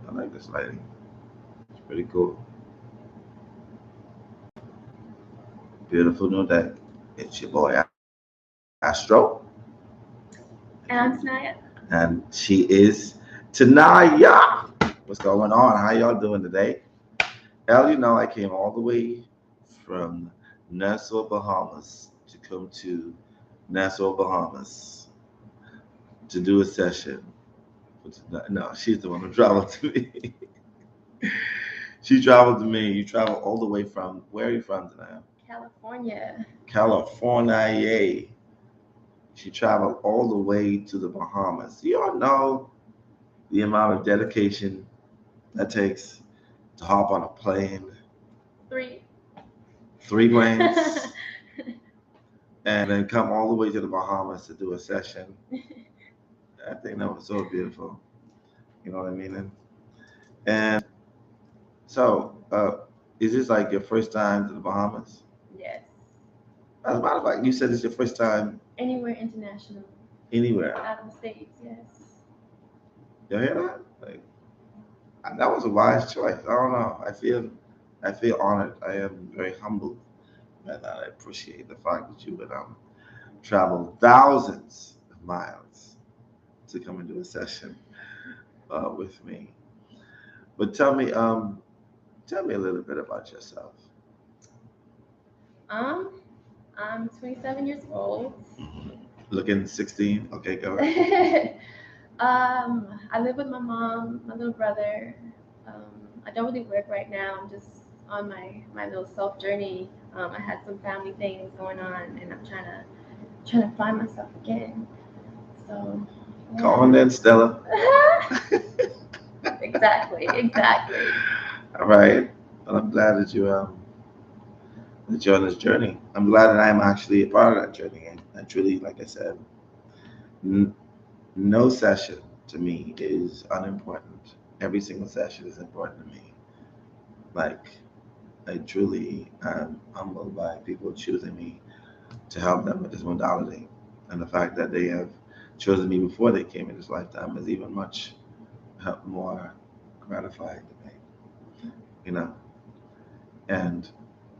I like this lighting. It's pretty cool. Beautiful new day. It's your boy Astro, And I'm Teniya. and she is Teniya. What's going on? How y'all doing today? Hell, you know I came all the way from Nassau, Bahamas to come to Nassau, Bahamas to do a session. No, she's the one who traveled to me. She traveled to me. You traveled all the way from, where are you from tonight? California. California. She traveled all the way to the Bahamas. You all know the amount of dedication that takes to hop on a plane, Three. three planes, and then come all the way to the Bahamas to do a session. I think that was so beautiful. You know what I mean? And so, is this like your first time to the Bahamas? Yes. As a matter of fact, you said it's your first time Anywhere international. anywhere. Out of the States, yes. You hear that? Like, that was a wise choice. I don't know. I feel honored. I am very humbled by that. I appreciate the fact that you would travel thousands of miles to come and do a session with me. But tell me a little bit about yourself. Um, I'm 27 years old. Looking 16. Okay, go ahead. I live with my mom, my little brother. I don't really work right now. I'm just on my little self journey. I had some family things going on, and I'm trying to find myself again. So, Come on then, Stella. exactly. All right. Well, I'm glad that you're on this journey. I'm glad that I'm actually a part of that journey. And truly, like I said, n- no session to me is unimportant. Every single session is important to me. Like, I truly am humbled by people choosing me to help them with this modality. And the fact that they have chosen me before they came in this lifetime is even much more gratifying to me, you know. And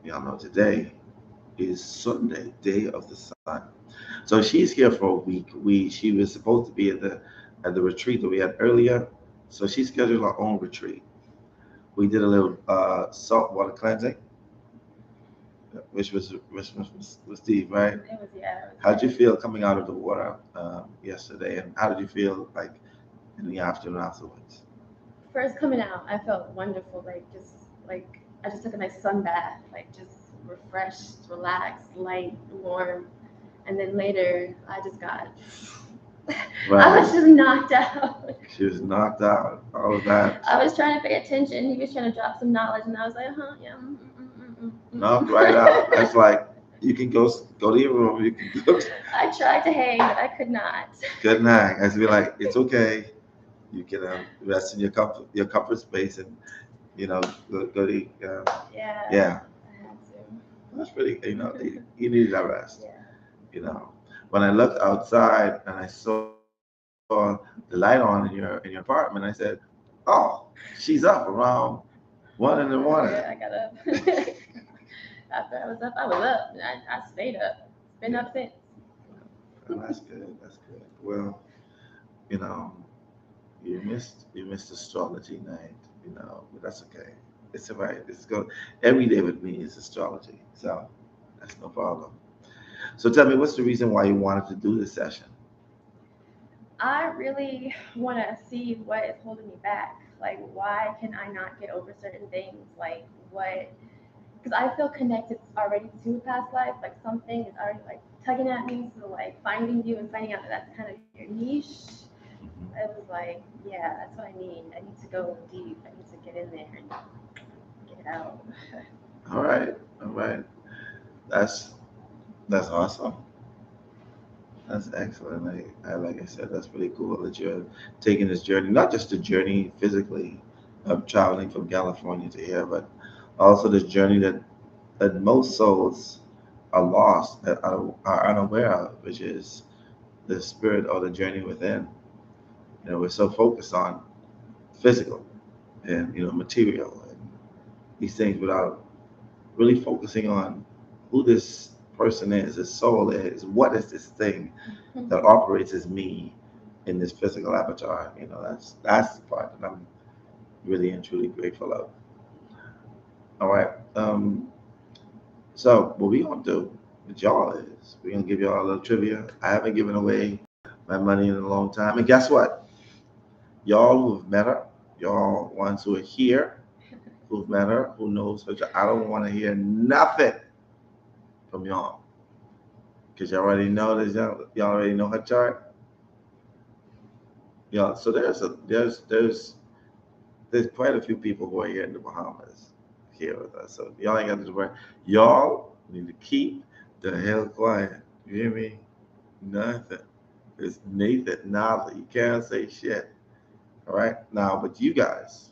y'all know today is Sunday, Day of the Sun. So she's here for a week. She was supposed to be at the retreat that we had earlier. So she scheduled her own retreat. We did a little salt water cleansing, which was Steve, right? It was yeah. How did you feel coming out of the water yesterday, and how did you feel like in the afternoon afterwards? First coming out, I felt wonderful. Like I just took a nice sun bath, like just refreshed, relaxed, light, warm. And then later, I just got. I was Right. just knocked out. She was knocked out. All of that. I was trying to pay attention. He was trying to drop some knowledge, and I was like, huh, yeah. Knocked right out. That's like you can go to your room. You can go. I tried to hang, but I could not. Good night. I be like, it's okay. You can rest in your comfort space, and go to Yeah. yeah. I had to. That's pretty. You needed that rest. Yeah. You know, when I looked outside and I saw the light on in your apartment, I said, "Oh, she's up around 1 in the morning." Yeah, I got up. After I was up, I was up. I stayed up. Been up since. Oh, that's good. That's good. Well, you know, you missed astrology night. But that's okay. It's all right. It's go every day with me is astrology, so that's no problem. So tell me, what's the reason why you wanted to do this session? I really want to see what is holding me back. Like, why can I not get over certain things? Like, what? Because I feel connected already to past life. Like, something is already like tugging at me. So, like, finding you and finding out that that's kind of your niche. It was like, yeah, that's what I need. I need to go deep. I need to get in there and get it out. All right, all right. That's that's awesome. That's excellent. Like I said, that's pretty cool that you're taking this journey, not just the journey physically of traveling from California to here, but also this journey that most souls are lost, that are unaware of, which is the spirit or the journey within. We're so focused on physical. and material and these things without really focusing on who this person is, his soul is, what is this thing that operates as me in this physical avatar. That's the part that I'm really and truly grateful of. All right. So what we gonna do with y'all is we're gonna give y'all a little trivia. I haven't given away my money in a long time, and guess what? Y'all who've met her, y'all ones who are here, who've met her, who knows her, I don't want to hear nothing from y'all because y'all already know this. Y'all already know her chart. So there's quite a few people who are here in the Bahamas here with us. So y'all ain't got to worry. Y'all need to keep the hell quiet. You hear me? Nothing. It's Nathan, nada. You can't say shit. All right? Now, but you guys,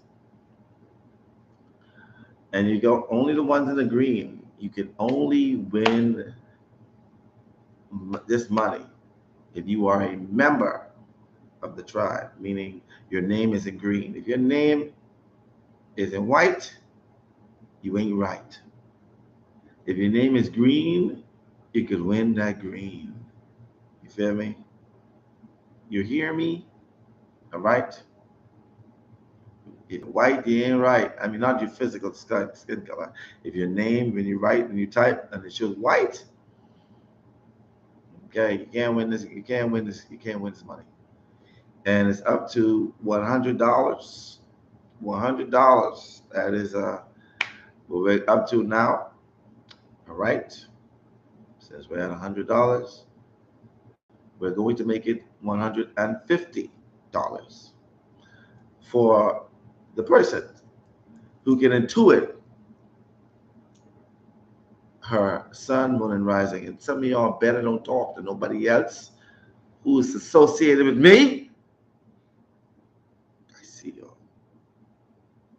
and you go only the ones in the green, you can only win this money if you are a member of the tribe, meaning your name is in green. If your name is in white, you ain't right. If your name is green, you could win that green. You feel me? You hear me? All right? If white, you ain't right. I mean, not your physical skin color. If your name, when you write and you type and it shows white, okay, you can't win this. You can't win this. You can't win this money. And it's up to $100. $100. That is what we're up to now. All right. Since we're at $100, we're going to make it $150 for the person who can intuit her sun, moon, and rising. And some of y'all better don't talk to nobody else who is associated with me. I see y'all.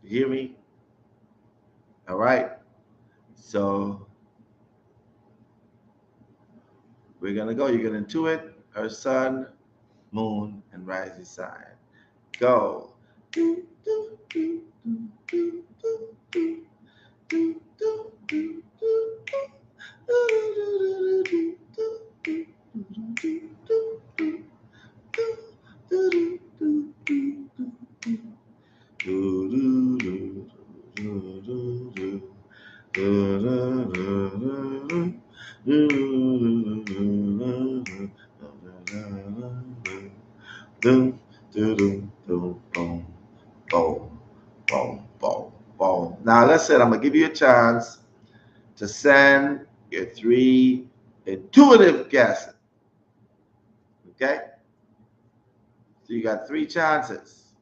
You hear me? All right. So we're gonna go. You're gonna intuit her sun, moon, and rising sign. Go. Now, listen, I'm going to give you a chance to send your 3 intuitive guesses. Okay? So you got 3 chances.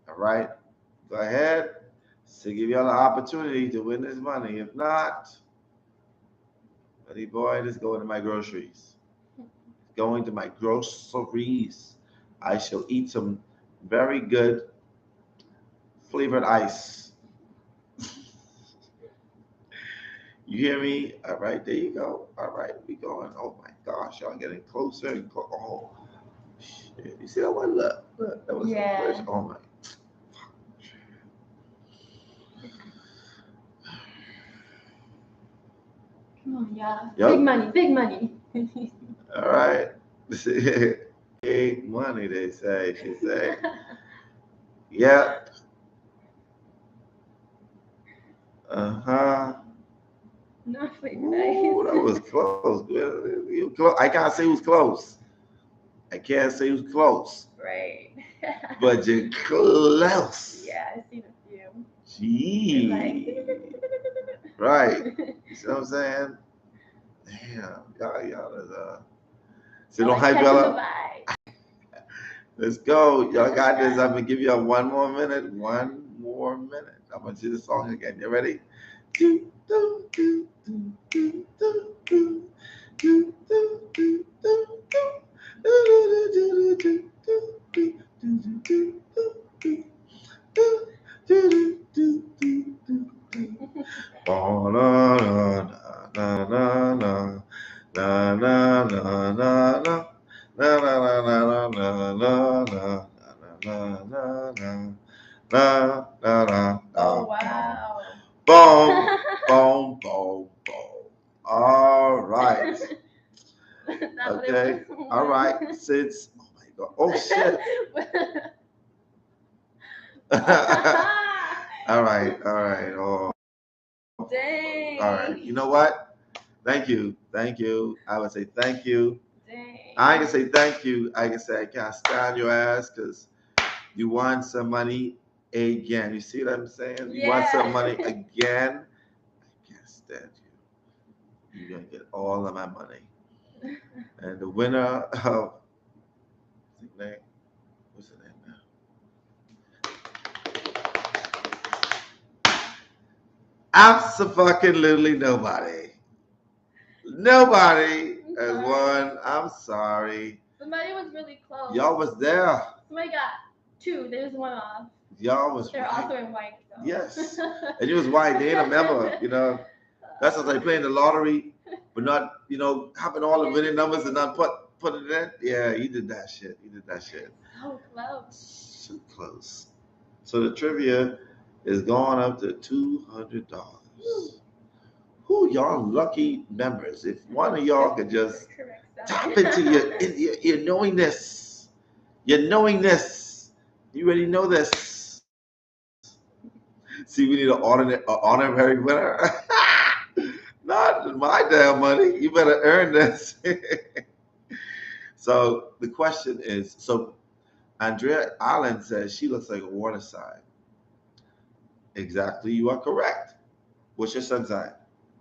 All right? Go ahead. So give y'all an opportunity to win this money. If not, buddy boy, just going to my groceries. Going to my groceries. I shall eat some very good flavored ice. You hear me? All right, there you go. All right, we going. Oh my gosh, y'all getting closer and closer. Oh, shit. You see that one? Look, that was the first. Oh my. Come on, y'all. Yep. Big money. All right. Big money, they say. She say. Yep. Uh-huh. Not nice. Ooh, that was close. You close. I can't say who's close. I can't say who's close. Right. But you're close. Yeah, I've seen a few. Gee. Like... Right. You see what I'm saying? Damn. Y'all is so don't hype y'all up. Let's go. Y'all got this. I'm gonna give y'all 1 more minute. 1 more minute. I'm gonna do the song again. You ready? Na, na, na, Oh, na. wow. Boom, boom, boom, boom. All right. Okay. All right. Since, oh my God. Oh, shit. All right. All right. Oh, Dang. all right. You know what? Thank you. Thank you. I would say thank you. Dang. I can say thank you. I can say I can't stand your ass because you want some money again. You see what I'm saying? You want some money again. I can't stand you. You're gonna get all of my money. And the winner of what's his name? What's his name now? Absolutely nobody. Nobody has won. I'm sorry. Somebody was really close. Y'all was there. Somebody got 2. They just one off. Y'all was They're right. also in white. So. Yes. And you was white. They ain't a member, you know. That's what they playing the lottery, but not, you know, having all the winning numbers and not put it in. Yeah, you did that shit. You did that shit. So close. So close. So the trivia is going up to $200. Who y'all lucky members? If one of y'all could just tap into your knowingness, you already know this. See, we need an honorary winner. Not my damn money. You better earn this. So the question is, so Andrea Allen says she looks like a water sign. Exactly, you are correct. What's your sun sign?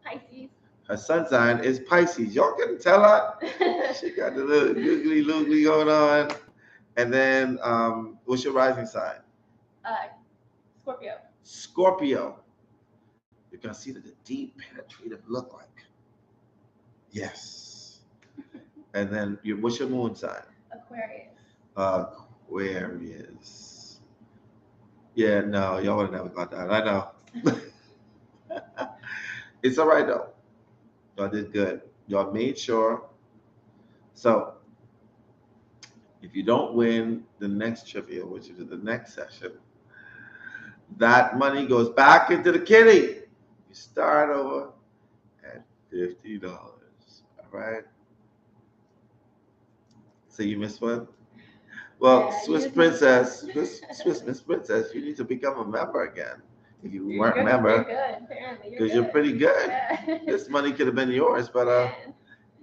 Pisces. Her sun sign is Pisces. Y'all can tell her. She got the little googly loogly going on. And then, what's your rising sign? Scorpio. Scorpio. You can see the deep, penetrative look like. Yes. And then, what's your moon sign? Aquarius. Aquarius. Yeah, no, y'all would have never got that. I know. It's all right though. Y'all did good. Y'all made sure. So, if you don't win the next trivia, which is the next session, that money goes back into the kitty. You start over at $50. All right. So you missed one? Well, Yeah, Swiss Princess, Miss Princess, you need to become a member again. If you weren't a member, you're good, apparently. because you're pretty good. Yeah. This money could have been yours, but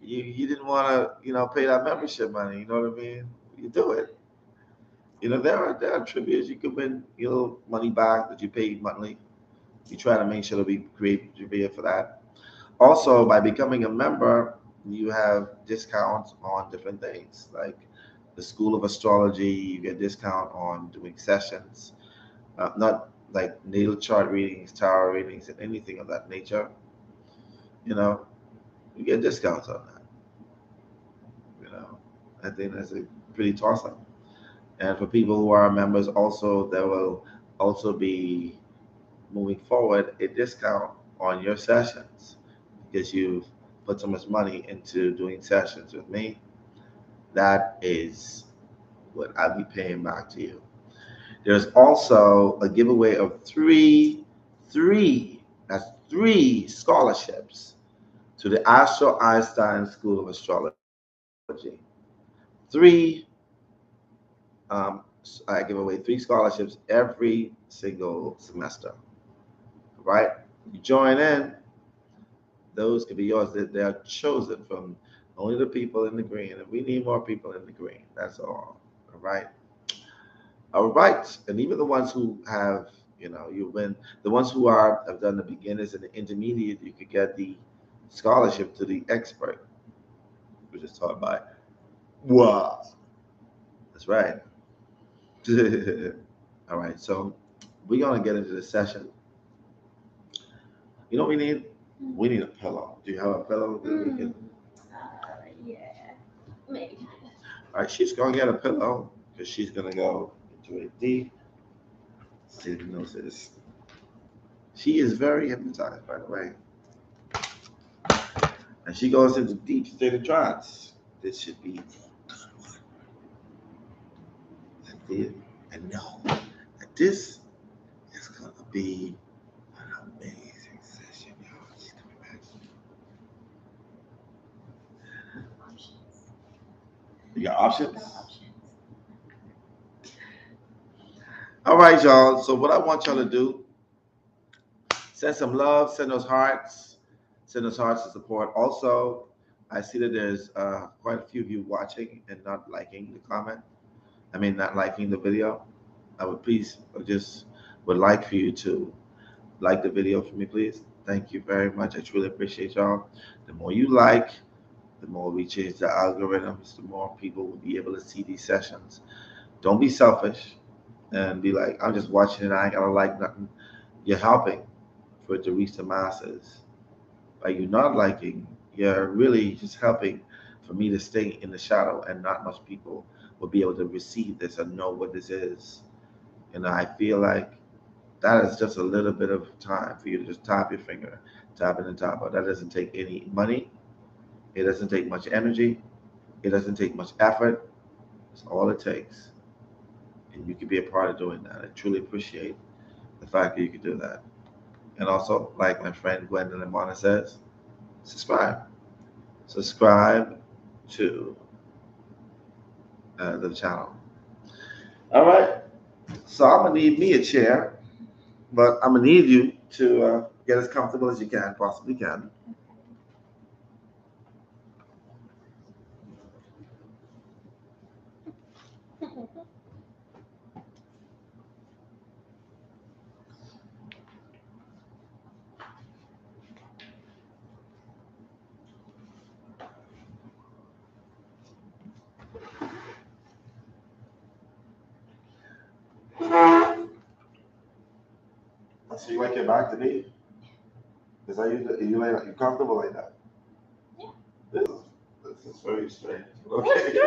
you didn't want to, pay that membership money. You know what I mean? You do it. There are trivias you could win, money back that you pay monthly. You try to make sure that we create trivia for that. Also, by becoming a member, you have discounts on different things, like the School of Astrology. You get discount on doing sessions, not like natal chart readings, tarot readings, and anything of that nature. You get discounts on that. I think that's a pretty toss-up. And for people who are members, also there will also be, moving forward, a discount on your sessions because you've put so much money into doing sessions with me. That is what I'll be paying back to you. There's also a giveaway of three scholarships to the Astro Einstein School of Astrology. Three, I give away 3 scholarships every single semester. Right? You join in, those could be yours. They are chosen from only the people in the green, and we need more people in the green. That's all. All right. All right. And even the ones who have, you win. The ones who have done the beginners and the intermediate, you could get the scholarship to the expert, which is taught by. Wow. That's right. All right. So we're gonna get into the session. You know what we need? We need a pillow. Do you have a pillow that we can? Yeah, maybe. All right, she's gonna get a pillow because she's gonna go into a deep state of hypnosis. She is very hypnotized, by the way, and she goes into deep state of trance. This should be and know that this be an amazing session, y'all. She's coming back. Options. You got options? No options. All right, y'all. So what I want y'all to do, send some love, send those hearts to support. Also, I see that there's quite a few of you watching and not liking the comment. Not liking the video. I would please just would like for you to like the video for me, please. Thank you very much. I truly appreciate y'all. The more you like, the more we change the algorithms, the more people will be able to see these sessions. Don't be selfish and be like, I'm just watching it, I ain't gotta like nothing. You're helping for it to reach the masses. By you not liking, you're really just helping for me to stay in the shadow, and not much people will be able to receive this and know what this is. And I feel like that is just a little bit of time for you to just tap your finger, tap it and tap out. That doesn't take any money. It doesn't take much energy. It doesn't take much effort. It's all it takes. And you can be a part of doing that. I truly appreciate the fact that you can do that. And also, like my friend Gwendolyn Mona says, subscribe. Subscribe to the channel. All right. So I'm gonna need me a chair, but I'm gonna need you to get as comfortable as you can, possibly can. So you like your back to me? Is that you comfortable like that? Yeah. This is very strange. Okay.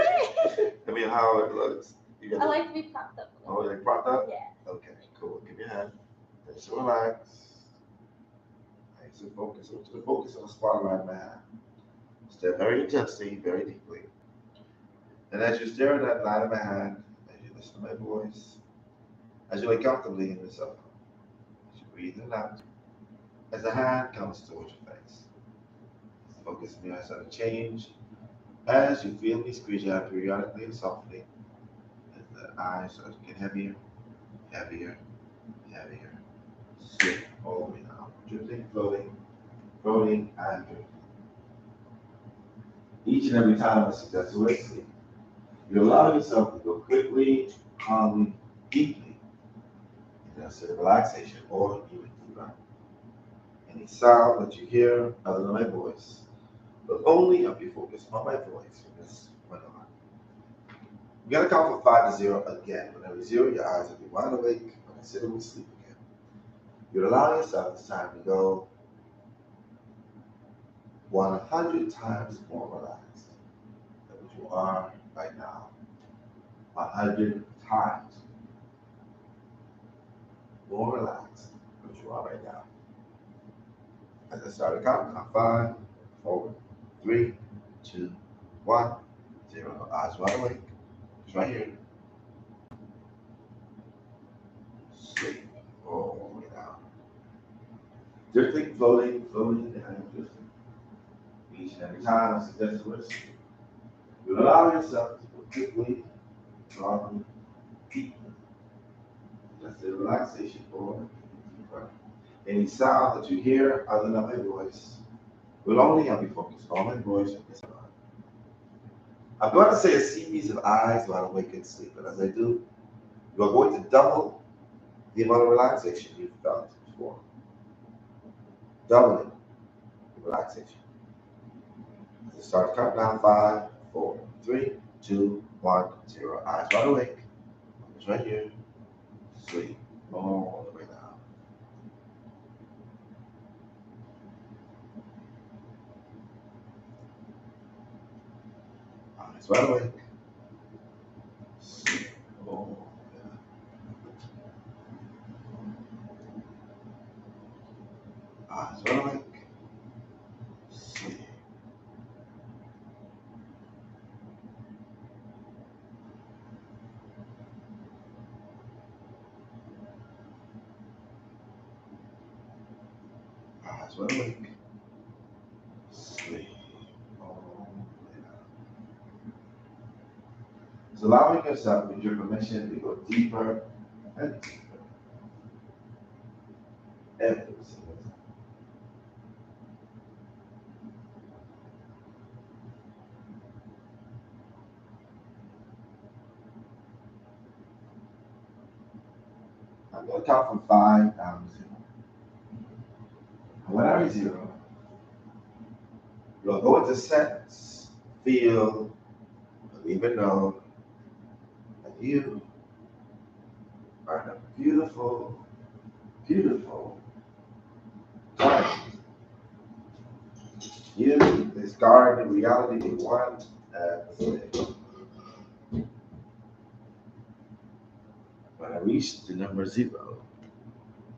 How it looks. I like to be propped up. Oh, like propped up? Yeah. Okay, cool. Give me a hand. Just relax. Nice and focus. Focus on the spot of my hand. Stare very intensely, very deeply. And as you stare at that light of my hand, as you listen to my voice, as you lay comfortably in the sofa, as you breathe in and out, as the hand comes towards your face, focus on your side of change. As you feel me squeeze you out periodically and softly, as the eyes start to get heavier, heavier, heavier, slip all the way down, drifting, floating, floating, and drifting. Each and every time I suggest you sleep, you allow yourself to go quickly, calmly, deeply into a state of relaxation or even deeper. Any sound that you hear other than my voice will only help you focus on my voice from this point on. We're going to count from 5 to 0 again. Whenever 0, your eyes will be wide awake. When I say we sleep again, you allow yourself this time to go 100 times more relaxed than what you are right now. 100 times more relaxed than what you are right now. As I start to count, 5, 4, 3, 2, 1, 0. Eyes wide awake. It's right here. Sleep all the way down. Drifting, floating, floating, and drifting. Each and every time I suggest to listen, you allow yourself to go quickly, calmly, deeply. That's the relaxation or deeper. Any sound that you hear other than my voice will only help you focus on my voice at this time. I'm going to say a series of eyes while awake and sleep, and as I do, you are going to double the amount of relaxation you've felt before. Doubling the relaxation. As I start to count down 5, 4, 3, 2, 1, 0. Eyes wide awake. Focus right here. Sleep all the way down. Eyes wide awake. Sleep all the way down. Eyes wide awake. Sleep. Eyes wide awake. Sleep. Oh, yeah. So allowing yourself with your permission to go deeper and deeper every single time. I'm going to count from 5 down to 0. And when I reach 0, you'll go into sense, feel, believe and know that you are in a beautiful, beautiful garden. You, this garden, in reality, you want and live. When I reach the number 0,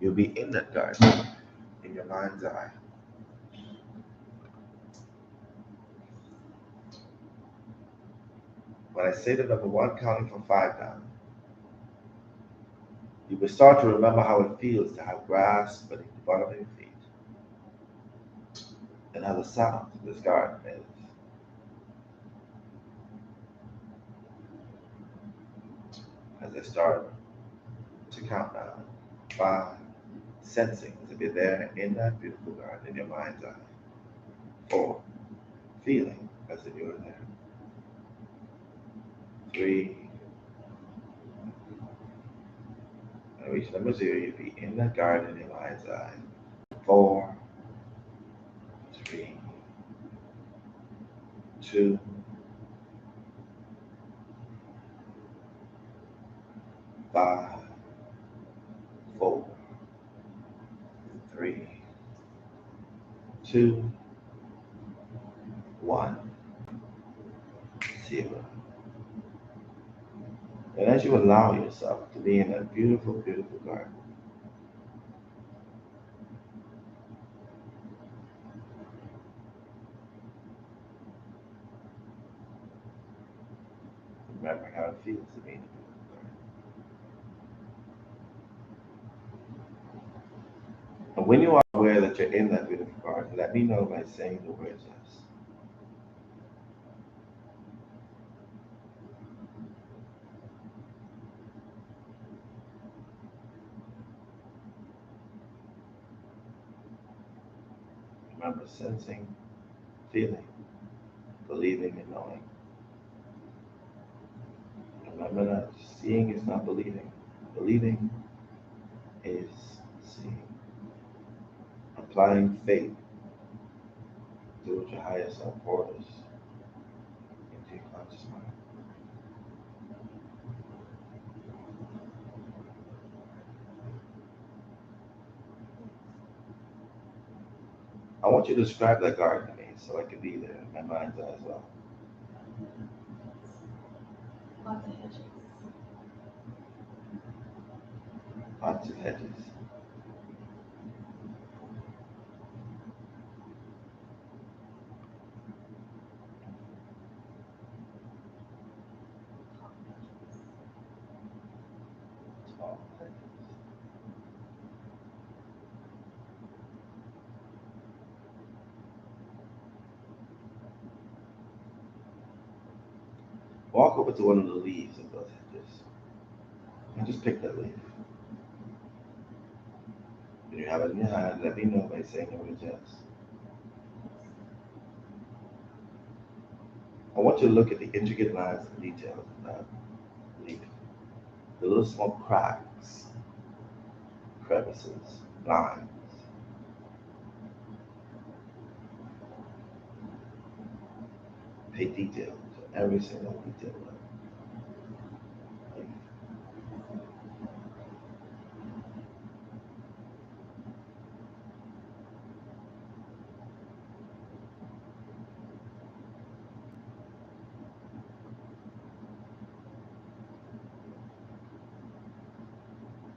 you'll be in that garden in your mind's eye. When I say the number 1, counting from 5 down, you will start to remember how it feels to have grass beneath the bottom of your feet and how the sound of this garden is. As I start to count down, 5, sensing to be there in that beautiful garden in your mind's eye. 4, feeling as if you're there. 3, when I reach number 0, you'll be in that garden in your mind's eye. 4, 3, 2, 5, 4, 3, 2, 1, 0. And as you allow yourself to be in that beautiful, beautiful garden, remember how it feels to be in a beautiful garden. And when you are aware that you're in that beautiful garden, let me know by saying the words yes. Remember sensing, feeling, believing, and knowing. Remember that seeing is not believing. Believing is seeing. Applying faith to what your higher self orders into your conscious mind. I want you to describe that garden to me so I can be there in my mind's eye as well. Lots of hedges. Lots of hedges. Tall hedges. Walk over to one of the leaves of those hedges and just pick that leaf. When you have it in your hand, let me know by saying the word yes. I want you to look at the intricate lines and details of that leaf. The little small cracks, crevices, lines. Pay detail to every single detail of the leaf.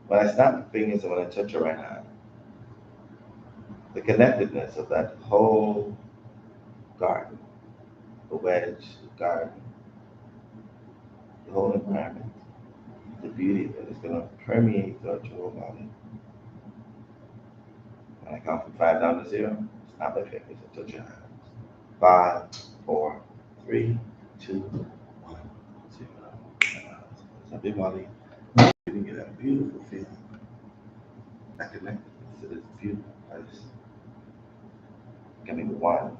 When I snap my fingers and when I touch your right hand, the connectedness of that whole garden, the wedge, the garden, the whole environment, the beauty of it is going to permeate throughout your whole body. When I count from 5 down to 0. Snap my fingers and touch your hands. 5, 4, 3, 2, 1, 0. Stop your body. You can get that beautiful feeling. I connect to this beautiful place. Becoming one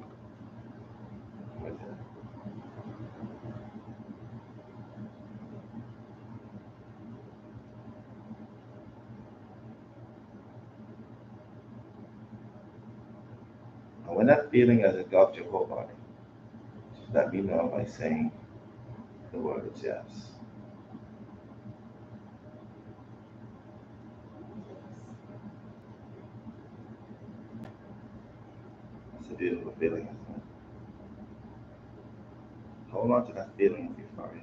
with it. And when that feeling has engulfed your whole body, just let me know by saying the words yes. It's a beautiful feeling, isn't it? Hold on to that feeling of euphoria.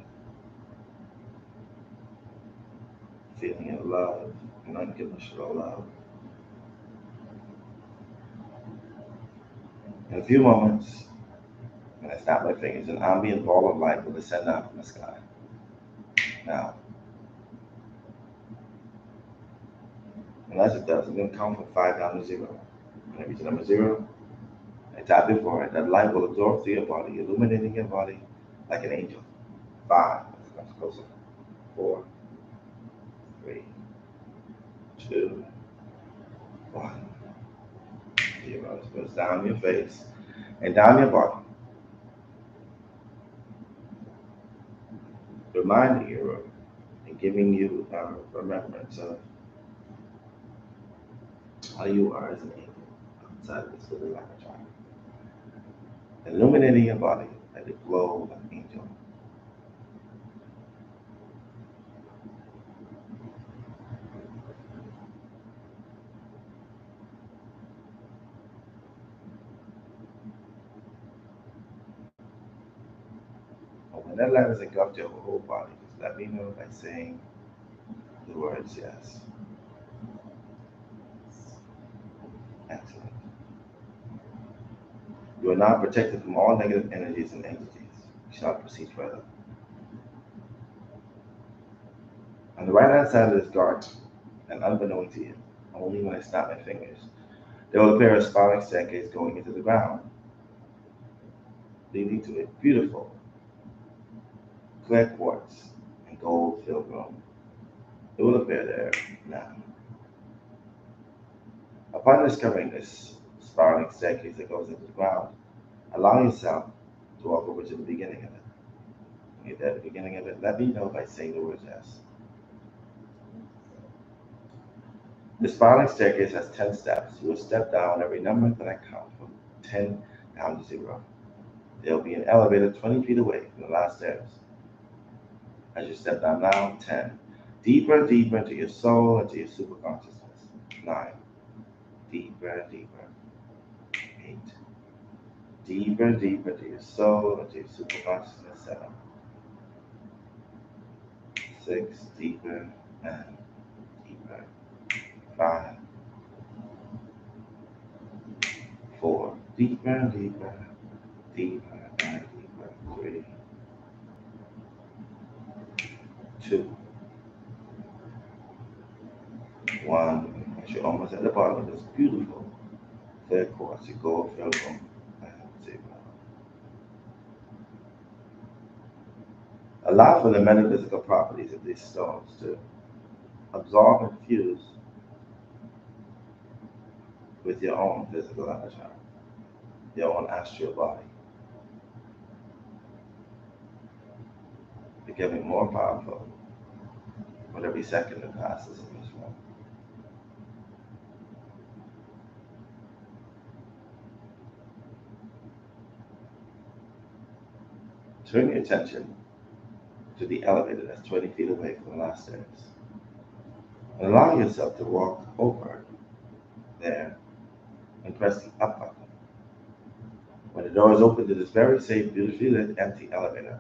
Feeling of love and unconditional love. In a few moments, when I snap my fingers, an ambient ball of light will descend down from the sky. Now, and as it does, I'm going to count from 5 down to 0. When I reach number 0, I tap your forehead. That light will absorb through your body, illuminating your body like an angel. 5, that's closer. 4, 3, 2, 1, 0. It goes down your face and down your body. Reminding you and giving you a remembrance of how you are as an angel outside of this little laboratory. Illuminating your body like the glow of an angel. And when that light has engulfed your whole body, just let me know by saying the words yes. Excellent. You are now protected from all negative energies and entities. We shall proceed further. On the right-hand side of this garden, and unbeknown to you, only when I snap my fingers, there will appear a spiraling staircase going into the ground, leading to a beautiful, clear quartz and gold-filled room. It will appear there now. Upon discovering this spiraling staircase that goes into the ground, allow yourself to walk over to the beginning of it. When you're there at the beginning of it, let me know by saying the words yes. The spiraling staircase has 10 steps. You will step down every number that I count from 10 down to 0. There will be an elevator 20 feet away from the last stairs. As you step down now, 10. Deeper and deeper into your soul, into your superconsciousness. 9. Deeper and deeper. 8. Deeper and deeper into your soul, into your superconsciousness. 7. 6. Deeper and deeper. 5. 4. Deeper and deeper. Deeper and deeper. 3. 2. 1. As you're almost at the bottom of this beautiful clear quartz, you go fill room and 0. Allow for the metaphysical properties of these stones to absorb and fuse with your own physical avatar, your own astral body, becoming more powerful with every second that passes in this room. Turn your attention to the elevator that's 20 feet away from the last stairs. And allow yourself to walk over there and press the up button. When the door is open to this very safe, beautifully lit, empty elevator,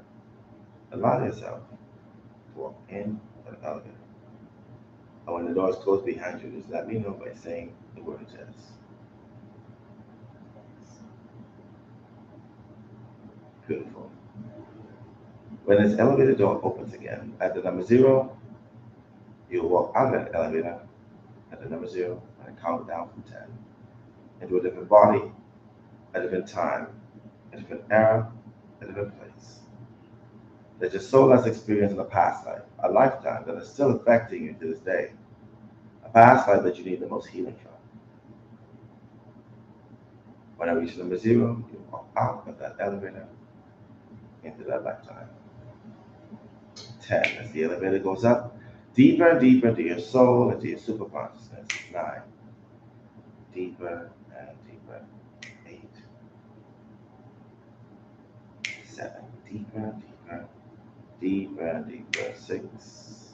allow yourself to walk in the elevator. And when the door is closed behind you, just let me know by saying the words yes. Beautiful. When this elevator door opens again, at the number 0, you'll walk out of that elevator at the number 0 and count down from 10. into a different body, a different time, a different era, a different place. That your soul has experienced in a past life, a lifetime that is still affecting you to this day, a past life that you need the most healing from. When I reach number 0, you walk out of that elevator into that lifetime. 10, as the elevator goes up, deeper and deeper into your soul, into your superconsciousness. 9, deeper and deeper. 8, 7, deeper and deeper, deeper and deeper. 6,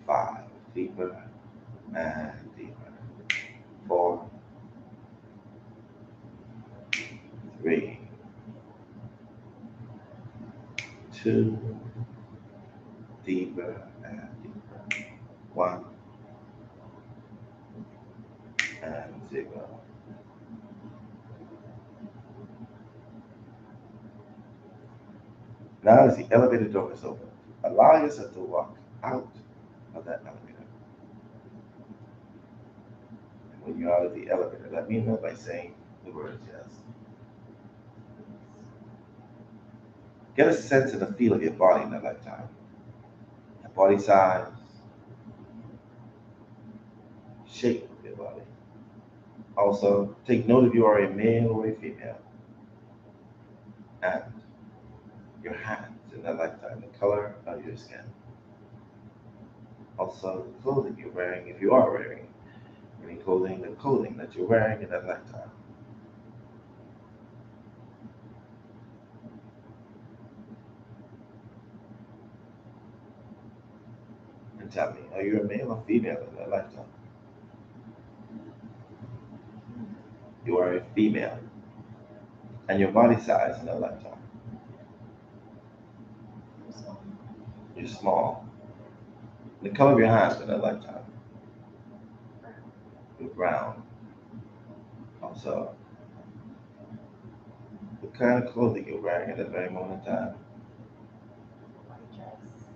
5, deeper and deeper. 4, 3, 2, deeper and deeper. 1 and 0. Now, as the elevator door is open, allow yourself to walk out of that elevator. And when you're out of the elevator, let me know by saying the words yes. Get a sense of the feel of your body in that lifetime. Your body size, shape of your body. Also, take note if you are a male or a female. And your hands in that lifetime, the color of your skin. Also, the clothing you're wearing, if you are wearing any clothing, the clothing that you're wearing in that lifetime. And tell me, are you a male or female in that lifetime? You are a female. And your body size in that lifetime? You're small. The color of your hands in that lifetime? You're brown. Also, what kind of clothing you're wearing at that very moment in time? White dress.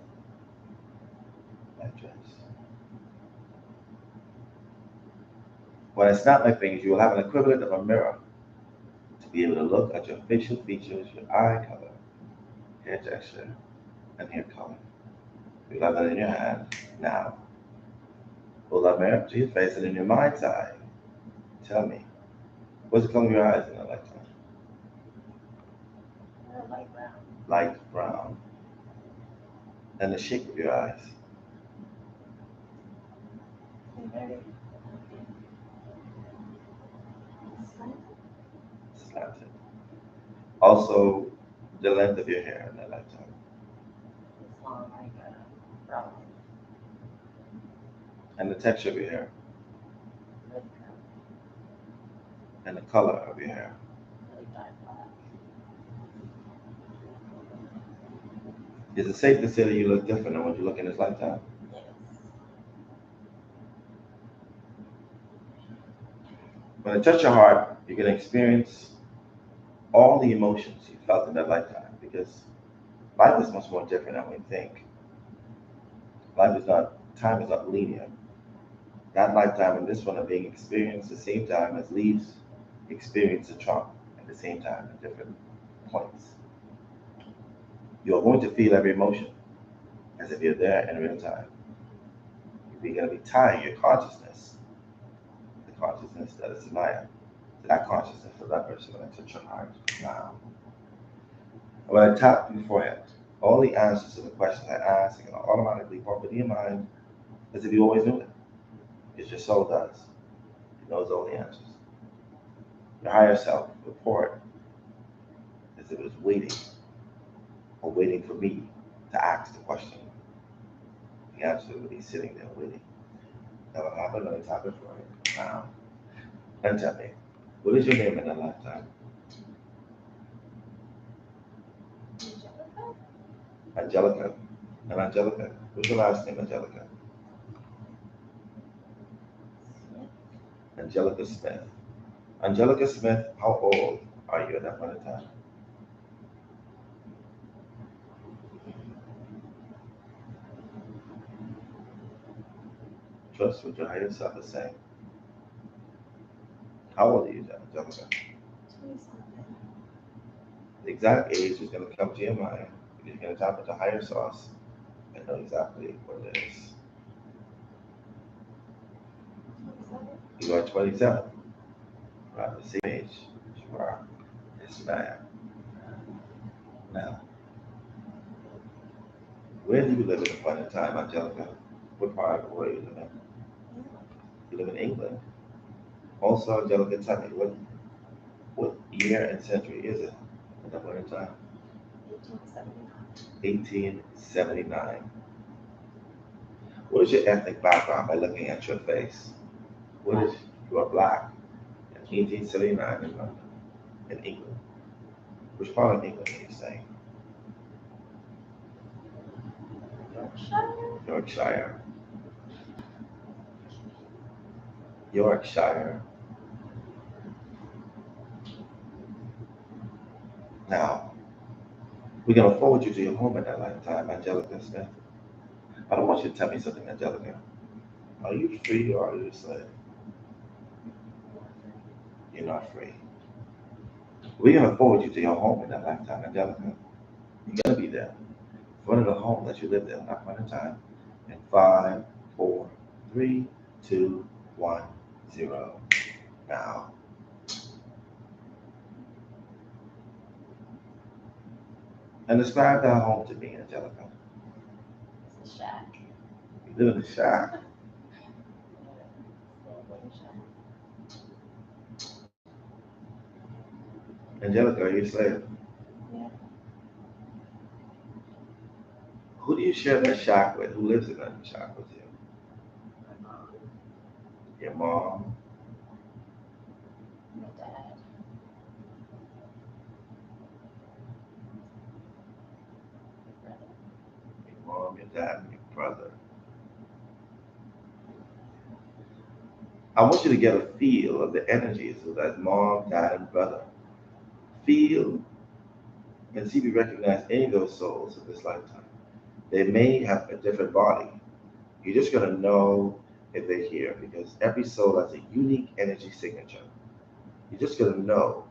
White dress. When I snap my fingers, you will have an equivalent of a mirror to be able to look at your facial features, your eye color, hair texture, and hair color. You have that in your hand now. Hold that mirror up to your face and in your mind's eye, tell me, what's the color of your eyes in that lifetime? Light brown. Light brown. And the shape of your eyes? Very Slanted. Also, the length of your hair in that lifetime? It's long, like brown. And the texture of your hair? Really curly. And the color of your hair? Really dark black. Is it safe to say that you look different than what you look in this lifetime? Yes. When I touch your heart, you're going to experience all the emotions you felt in that lifetime, because life is much more different than we think. Time is not linear. That lifetime and this one are being experienced at the same time as leaves experience the trunk at the same time at different points. You're going to feel every emotion as if you're there in real time. You're going to be tying your consciousness, the consciousness that is Maya, to that consciousness of that person when I touch your heart now. When I tap your forehead, all the answers to the questions I ask are going to automatically pop into your mind as if you always knew it. Because your soul does. It knows all the answers. Your higher self report as if it was waiting or waiting for me to ask the question. The answer will be sitting there waiting. That will happen when I tap your forehead now. And tell me, what is your name in that lifetime? Angelica. And Angelica, what's your last name, Angelica? Smith. Angelica Smith. Angelica Smith, how old are you at that point in time? Trust what your higher self is saying. How old are you, Angelica? 20-something. The exact age is going to come to your mind. You're going to tap into higher source and know exactly what it is. 27. You are 27. Around the same age as you are. Yes, ma'am. Now, where do you live at the point in time, Angelica? What part of the world you live in? You live in England. Also, Angelica, tell me, what year and century is it at that point in time? 1879. 1879. What is your ethnic background by looking at your face? What is, you are black in 1879 in London, in England. Which part of England are you saying? Yorkshire. Yorkshire. Yorkshire. Now, we're going to forward you to your home at that lifetime, Angelica Smith. I don't want you to tell me something, Angelica. Are you free or are you a slave? You're not free. We're going to forward you to your home in that lifetime, Angelica. You're going to be there. Front of the home that you lived in at that point in time. In 5, 4, 3, 2, 1, 0. Now. And describe that home to me, Angelica. It's a shack. You live in a shack. Angelica, are you a slave? Yeah. Who do you share that shack with? Who lives in that shack with you? My mom. Your mom, My dad. My brother. your mom, your dad, and your brother. I want you to get a feel of the energies of that mom, dad, and brother. Feel and see if you recognize any of those souls in this lifetime. They may have a different body. You're just going to know if they're here because every soul has a unique energy signature. You're just going to know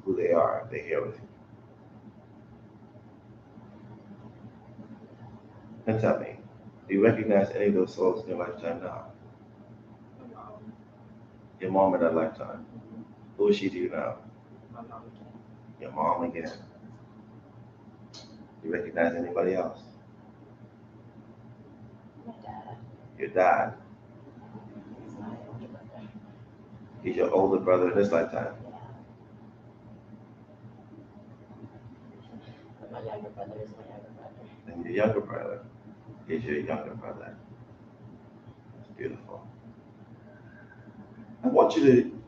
who they are if they're here with you. And tell me, do you recognize any of those souls in your lifetime now? My mom. Your mom in that lifetime. Who is she to you now? My mom again. Your mom again. You recognize anybody else? My dad. Your dad. He's my older brother. He's your older brother in this lifetime. Yeah. But my younger brother is my younger brother. And your younger brother is your younger brother. That's beautiful. I want you to,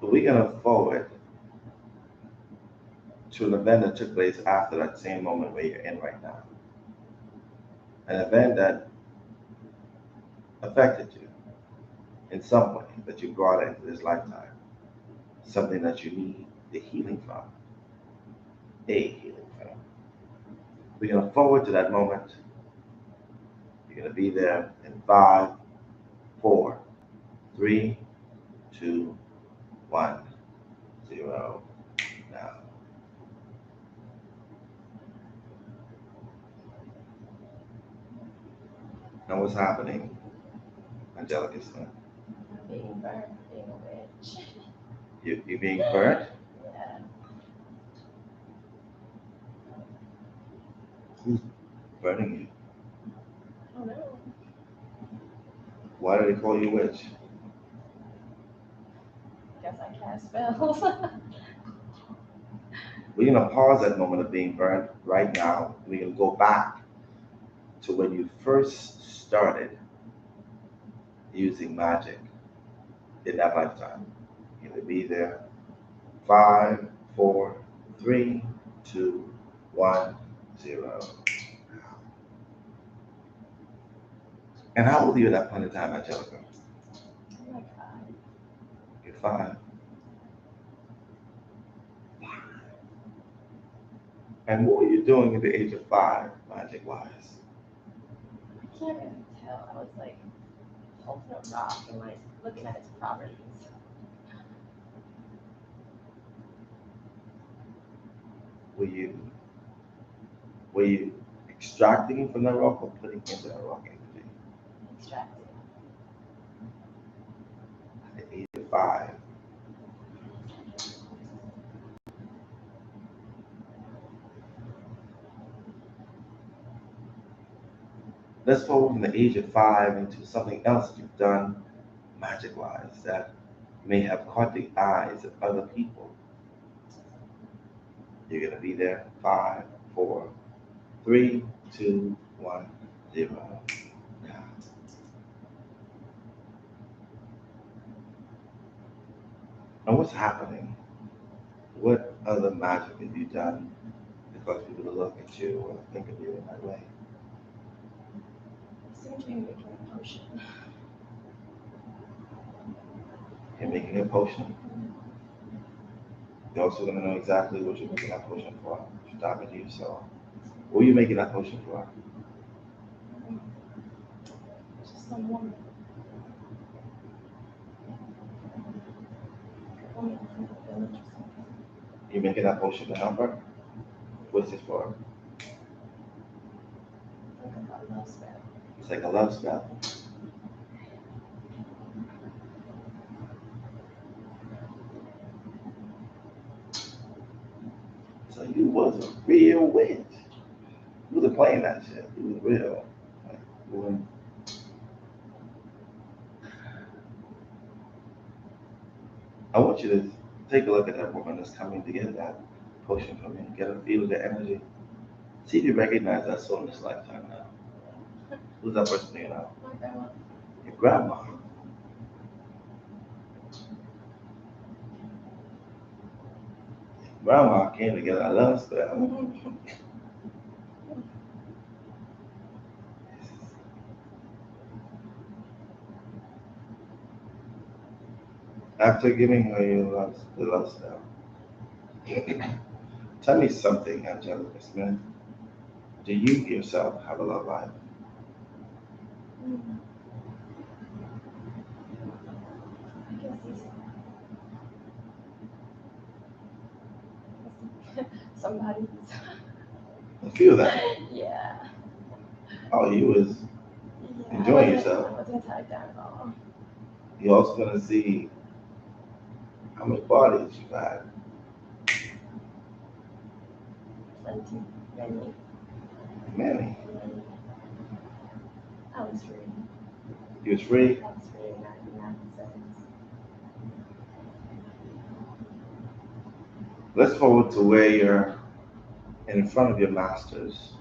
we're going to forward to an event that took place after that same moment where you're in right now. An event that affected you in some way, that you brought into this lifetime. Something that you need the healing from. A healing from. We're going to forward to that moment. You're going to be there in 5, 4, 3, 2, 1, 0. Now. Now what's happening, Angelica Smith? I'm being burned for being a witch. You're being burnt? Yeah. Who's burning you? I don't know. Why do they call you witch? I guess I cast spells. We're going to pause that moment of being burnt right now. We're going to go back to when you first started using magic in that lifetime. You're going to be there. 5, 4, 3, 2, 1, 0. And how old are you at that point in time, Angelica? I'm like 5. You're 5. And what were you doing at the age of 5, magic-wise? I can't really tell. I was like ultimate rock and like looking at its properties. Were you extracting from that rock or putting into that rock energy? Extracting. At the age of 5. Let's go from the age of 5 into something else that you've done magic-wise that may have caught the eyes of other people. You're going to be there. 5, 4, 3, 2, 1, 0. Now. And what's happening? What other magic have you done to cause people to look at you or think of you in that way? Seems to be making a potion. You're making a potion. You're also going to know exactly what you're making that potion for. You're talking to you, so what are you making that potion for? Just some woman. A woman from the village or something. You're making that potion to help her? What's this for? I think about love spell. It's like a love spell. So you was a real witch. You wasn't playing that shit. You was real. Like, doing. I want you to take a look at that woman that's coming to get that potion from you. Get a feel of the energy. See if you recognize that soul in this lifetime now. Who's that person you know? My grandma. Your grandma. Grandma came to get a love spell. After giving her the love spell, tell me something, Angelica Smith. Do you yourself have a love life? I can see somebody's. A few of them. Yeah. Oh, you was Yeah. enjoying yourself. I wasn't tied down at all. You're also gonna see how many bodies you've had. Plenty. Many. Many. I was free. You was free. I was free in 1997. Let's forward to where you're in front of your masters,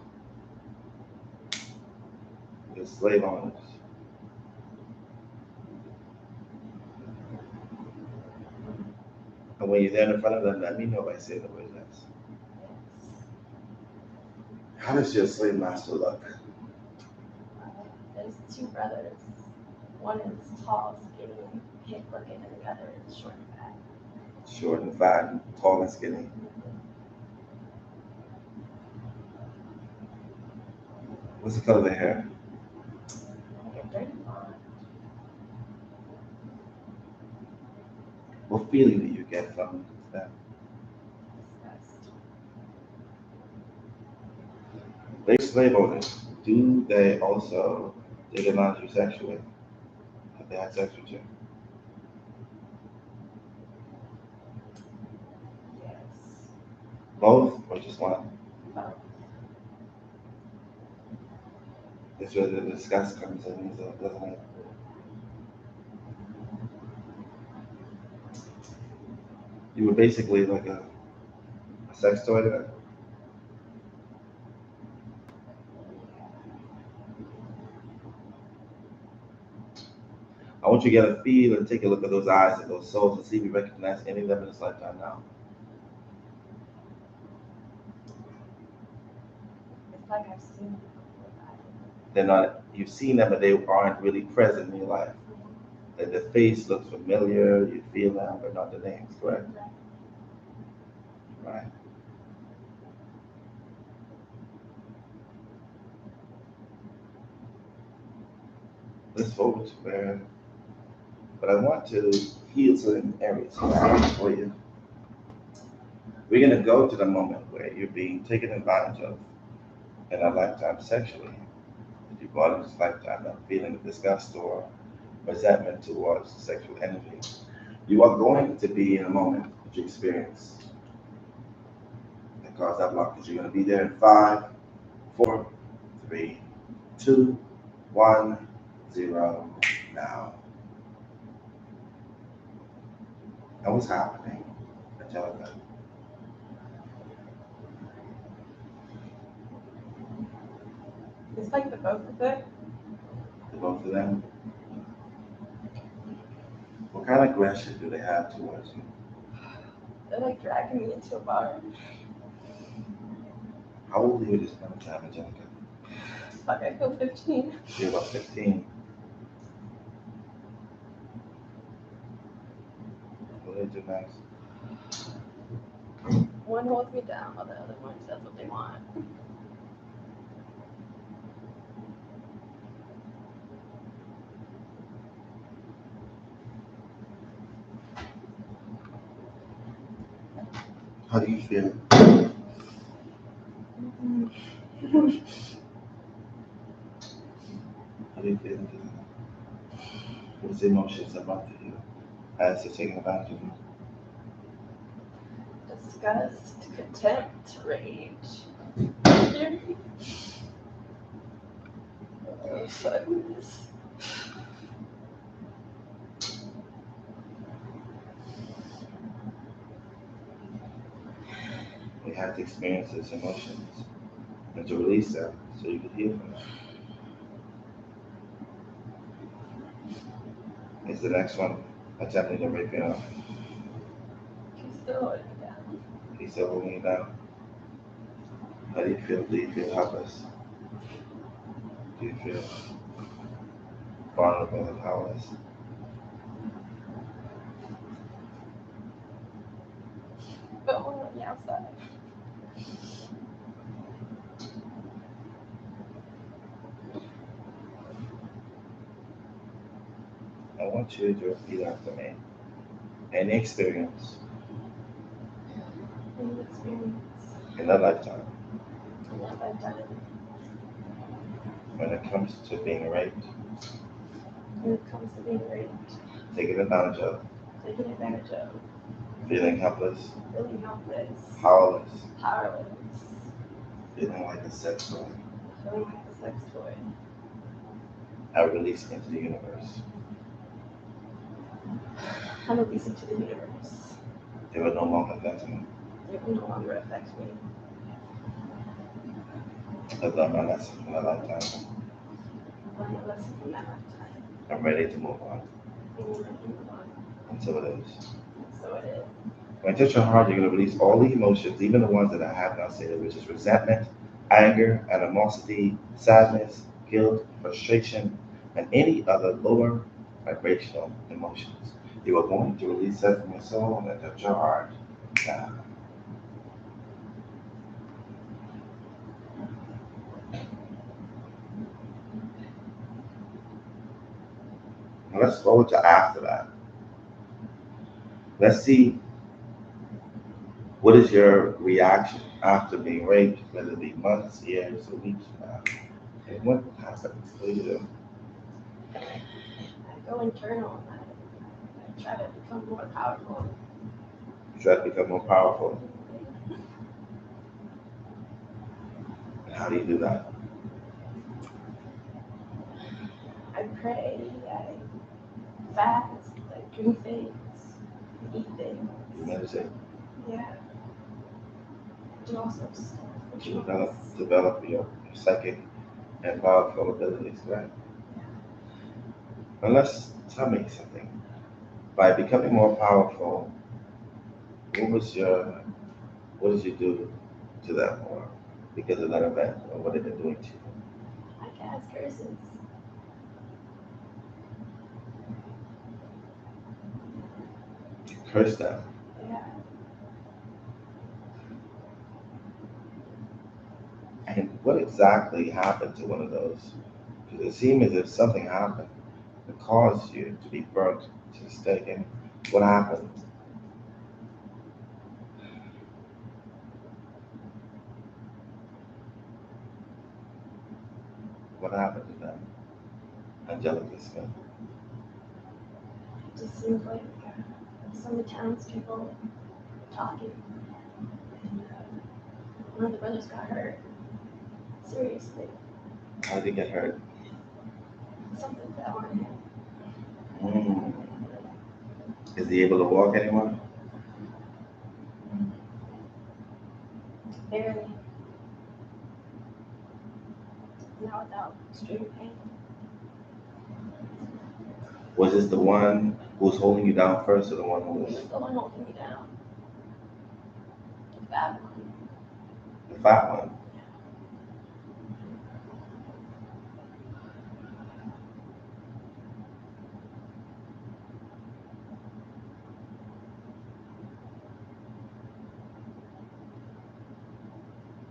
your slave owners. And when you're there in front of them, let me know by saying the word yes. How does your slave master look? There's 2 brothers. One is tall, skinny, hip looking, and the other is short and fat. Short and fat, and tall and skinny. What's the color of their hair? Like a dirty blonde. What feeling do you get from them? Disgust. They slave owners. Do they also take advantage of you sexually? Have they had sex with you? Yes. Both or just one? Both. That's where the disgust comes in, doesn't it? You were basically like a sex toy to them. I want you to get a feel and take a look at those eyes and those souls and see if you recognize any of them in this lifetime now. It's like I've seen them before. They're not, you've seen them, but they aren't really present in your life. That the face looks familiar, you feel them, but not the names, correct? Right. let's forward to where, but I want to heal certain areas for you. We're going to go to the moment where you're being taken advantage of in a lifetime sexually. If you brought in this lifetime that feeling of disgust or resentment towards sexual energy, you are going to be in a moment that you experience that cause that blockage. You're going to be there in 5, 4, 3, 2, 1, 0 now. And what's happening, Angelica? It's like the both of it. The both of them? What kind of aggression do they have towards you? They're like dragging me into a bar. How old are you at this point in time, Angelica? Fuck, I feel 15. You're about 15. What do they do next? One holds me down, while the other one says what they want. How do you feel? How do you feel? What's the emotions that run through you as they're taking advantage of you? Disgust, contempt, rage. Sadness. We have to experience those emotions and to release them so you can heal from them. Is the next one attempting to break it up? She's still holding me down. He's still holding you down. How do you feel? Do you feel helpless? Do you feel vulnerable and powerless? But only on the outside. I want you to repeat after me. Any experience Any experience in a lifetime in that lifetime, when it comes to being raped, when it comes to being raped, taken advantage of, taken advantage of, feeling helpless, feeling helpless, powerless, powerless, feeling like a sex toy, feeling like a sex toy, I release into the universe. I'm releasing to the universe. They will no longer affect me. It will no longer affect me. I've learned my lesson from my lifetime. Learn a lesson from that lifetime. I'm ready to move on. And we're ready to move on. And so it is. So it is. When I touch your heart, you're going to release all the emotions, even the ones that I have not said, which is resentment, anger, animosity, sadness, guilt, frustration, and any other lower vibrational emotions. You are going to release that from your soul and touch your heart now. Now let's forward to after that. Let's see what is your reaction after being raped, whether it be months, years, or weeks from now. And what happens? What do you do? I go internal and I try to become more powerful. You try to become more powerful. And how do you do that? I pray, I fast, I drink things, eat things. You meditate. Yeah. Do all sorts of stuff. You develop your psychic and powerful abilities, right? Now let's tell me something. By becoming more powerful, what did you do to them or because of that event or what did they doing to you? I cast curses. Curse them. Yeah. And what exactly happened to one of those? Because it seemed as if something happened. that caused you to be burnt to the stake. And what happened? What happened to them, Angelica Smith? It just seems like some of the townspeople were talking, and one of the brothers got hurt seriously. How did he get hurt? Something fell on him. Is he able to walk anymore? Barely. Not without extreme pain. Was this the one who was holding you down first, or the one who was? He was the one holding me down. The fat one. The fat one?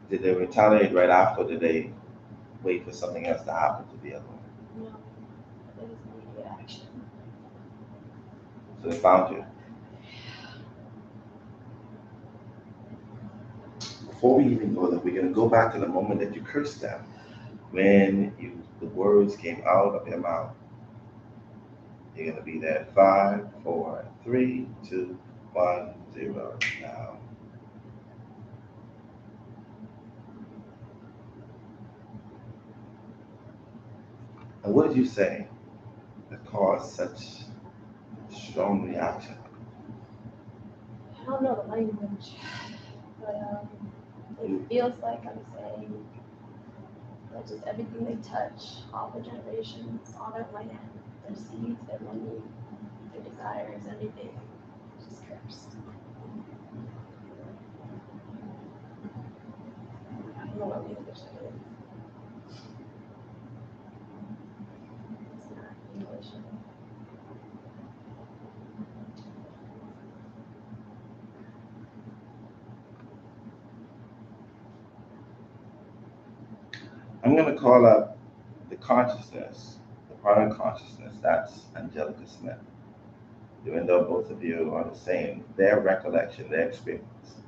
Did they retaliate right after, or did they wait for something else to happen to the other one? No, it was immediate action. So they found you. Before we even go there, we're going to go back to the moment that you cursed them. When the words came out of your mouth. You're going to be there. 5, 4, 3, 2, 1, 0. Now. And what did you say that caused such strong reaction? I don't know the language, but it feels like I'm saying that just everything they touch, all the generations, all their land, their seeds, their money, their desires, everything, just cursed. I don't know what language that is. It's not English. I'm going to call up the consciousness, the part of consciousness, that's Angelica Smith. Even though both of you are the same, their recollection, their experience,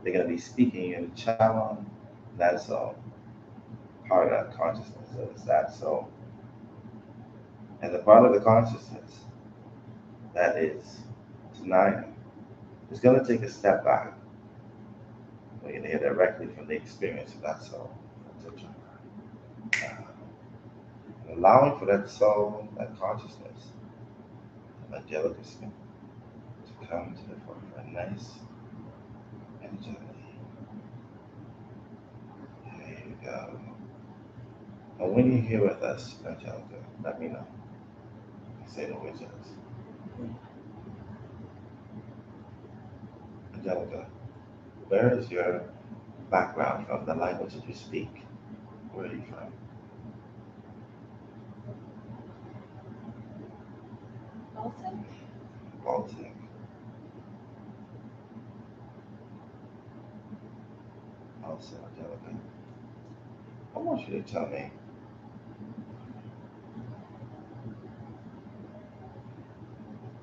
they're going to be speaking in the channel, Nassau, part of that consciousness. So it's that. So, as a part of the consciousness, that is Teniya, it's going to take a step back. We're going to hear directly from the experience of that soul. Allowing for that soul, that consciousness, Angelica Smith, to come to the forefront. Nice and gently. There you go. And when you're here with us, Angelica, let me know. Say the words. Angelica, where is your background from, the language that you speak? Where are you from? Baltimore. Also, Angelica, I want you to tell me,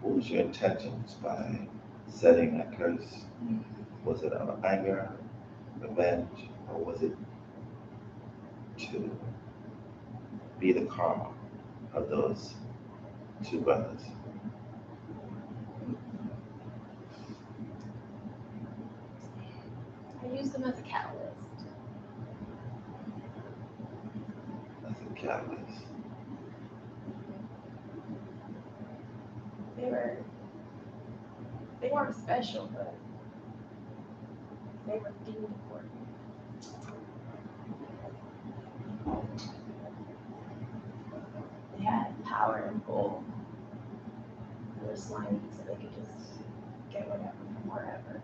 what was your intentions by setting that curse? Was it out of anger, revenge, or was it to be the karma of those two brothers? I use them as a catalyst. As a catalyst. They weren't special, but they were deemed important. They had power and pull. They were slimy, so they could just get whatever from wherever.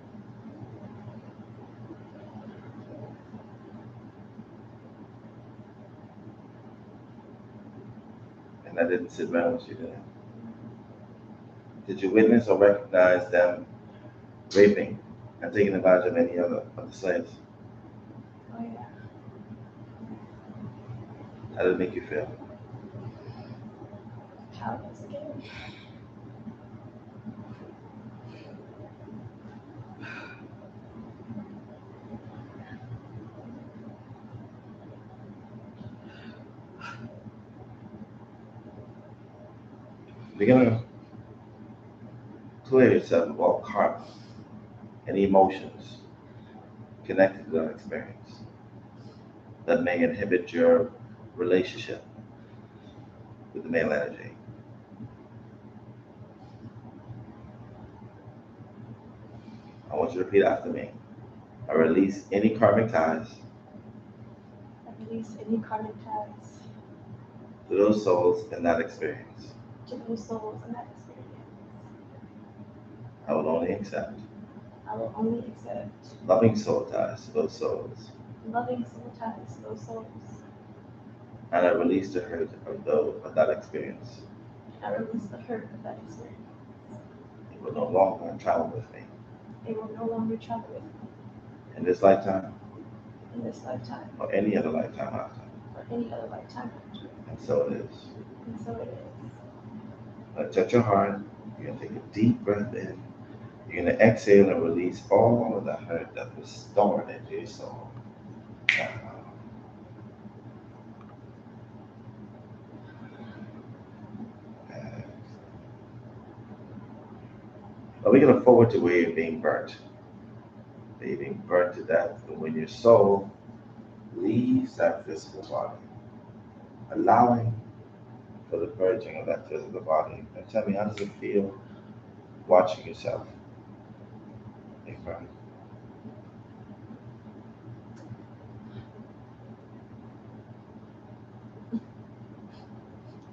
And that didn't sit well with you then? Did you witness or recognize them raping and taking advantage of any other of the slaves? Oh yeah. How did it make you feel? powerless again. You're gonna clear yourself of all karma and emotions connected to that experience that may inhibit your relationship with the male energy. I want you to repeat after me. I release any karmic ties I release any karmic ties to those souls in that experience. to those souls in that experience. I will only accept I will only accept loving soul ties to those souls, loving soul ties to those souls. and I release the hurt of that experience. I release the hurt of that experience. It will no longer travel with me They will no longer travel with me in this lifetime in this lifetime or any other lifetime after. or any other lifetime after. And so it is. And so it is. When I touch your heart, you're going to take a deep breath in. You're going to exhale and release all of the hurt that was stored into your soul. Are we going to forward to where you're being burnt? You're being burnt to death. And when your soul leaves that physical body, allowing for the purging of that physical body. And tell me, how does it feel watching yourself being burned?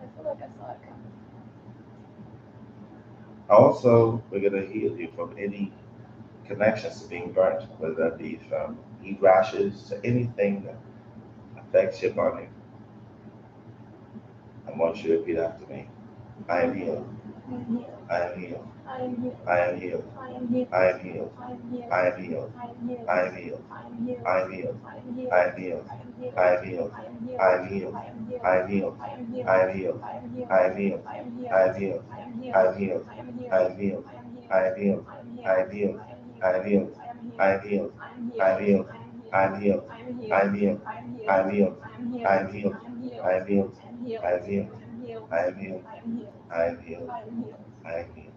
I feel like I saw it coming. Also, we're going to heal you from any connections to being burnt, whether that be from heat rashes to anything that affects your body. I want you to repeat after me. I am healed. I am healed. I am healed. I am healed. I am healed. I am healed. I am healed. I am healed. I am healed. I am healed. I am healed. I am healed. I am healed. I am I am healed. healed. I am healed. I am healed. I am healed. I am healed. I am healed. I am healed. I am healed. I am healed. I am healed. I am healed. I am healed. I am healed. I am healed. I am healed. I am healed. I am I am healed. healed. I am healed. I am healed. I am healed. I am healed. I am healed. I am healed. I am healed. I am healed. I am healed. I am healed. I am healed. I am healed. I am healed.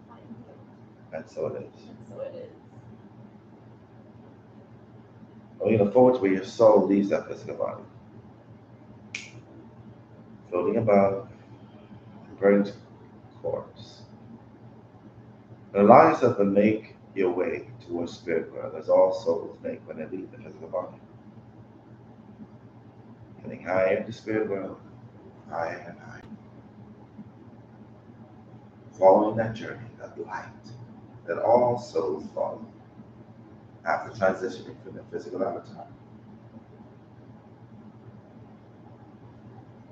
And so it is. So it is. We're going to forward to where your soul leaves that physical body. Floating above the burnt corpse. And allow yourself to make your way towards spirit world, as all souls make when they leave the physical body. Getting higher into spirit world, higher and higher. Following that journey, that light, that all souls follow after transitioning from the physical avatar.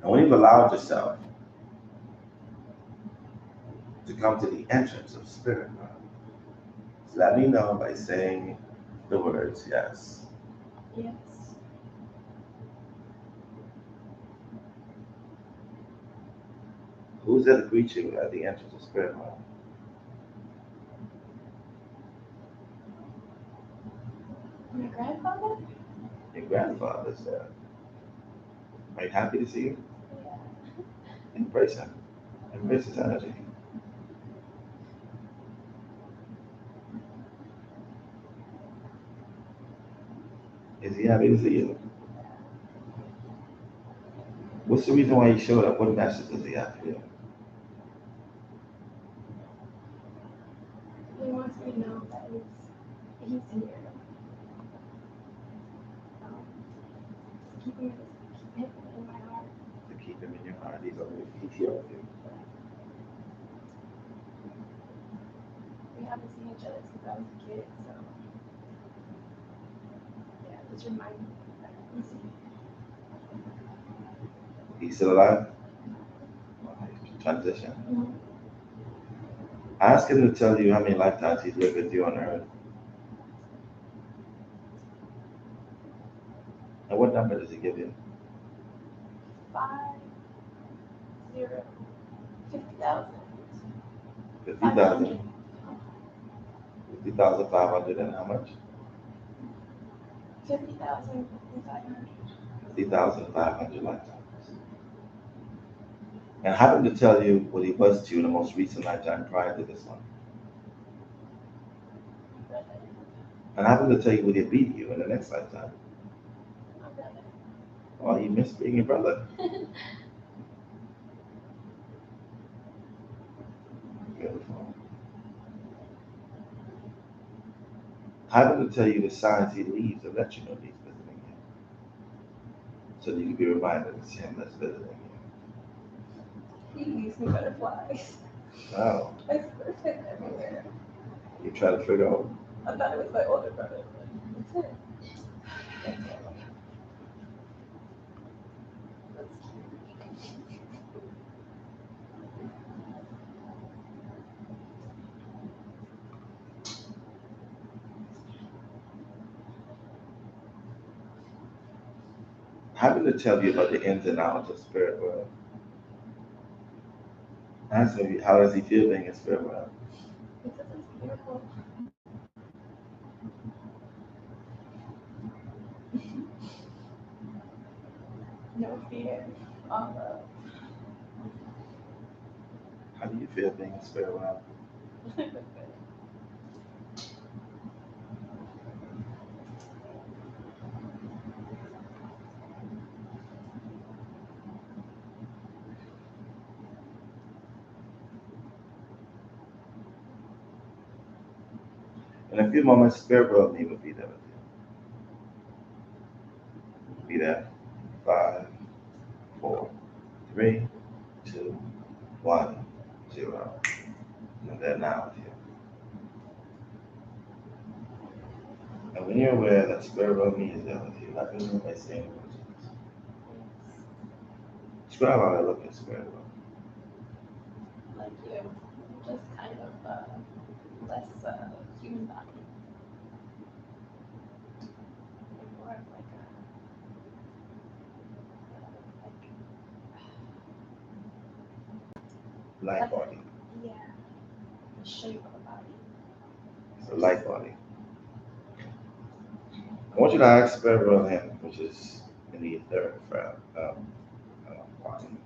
And when you've allowed yourself to come to the entrance of spirit world, let me know by saying the words yes. Yes. Who's there to greet you at the entrance of spirit world? My grandfather? Your grandfather's there. Are you happy to see you? Yeah. Embrace him. Embrace his energy. Is he happy to see you? What's the reason why he showed up? What message does he have for you? He wants me to know that he's here. Keep him in my heart. To keep him in your heart. He's here with you. We haven't seen each other since I was a kid, so yeah, just remind me that he's here. He's still alive? Transition. Mm-hmm. Ask him to tell you how many lifetimes he's lived with you on earth. And what number does he give you? 5050. 50,000. 50,000. 50,500 and how much? 50,500. 50,500 lifetimes. And I happen to tell you what he was to you in the most recent lifetime prior to this one. And I happen to tell you what he'll be to you in the next lifetime. My brother. Oh, you missed being your brother. Beautiful. I happen to tell you the signs he leaves to let you know he's visiting you. So that you can be reminded it's him that's visiting you. He leaves me butterflies. Oh. I swear to everywhere. You try to figure out. I thought it was my older brother, but that's it. I happen to tell you about the ins and outs of spirit world. Ask him, how does he feel being in spirit world? Because it's beautiful. No fear, all love. How do you feel being in spirit world? In a few moments, spirit world me will be there with you. Be there. 5, 4, 3, 2, 1, 0. And they're now with you. And when you're aware that spirit world me is there with you, let me know by saying words. Describe how I look in spirit world. Like you, just kind of less human body. More of like Light body. Yeah, the shape of a body. It's a light body. I want you to ask spirit world him, which is in the etheric quantum.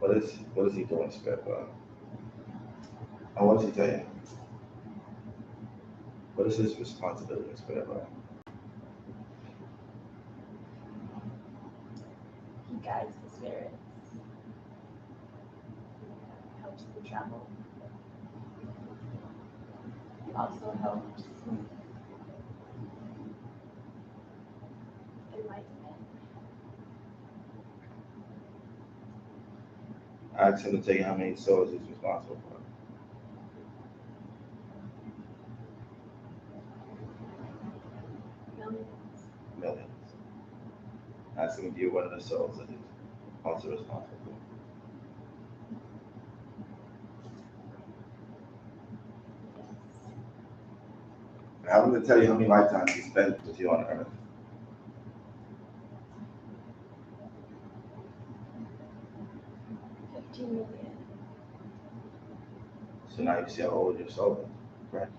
What is he doing, spirit world? And what does he tell you? What is his responsibility in spirit world? He guides the spirits. Helps them travel. He also helps enlightenment. I asked him to tell you how many souls he's responsible for. Millions. I asked him to give you one of the souls that he's also responsible for. I want to tell you how many lifetimes he spent with you on earth. 15 million. So now you see how old your soul is, correct?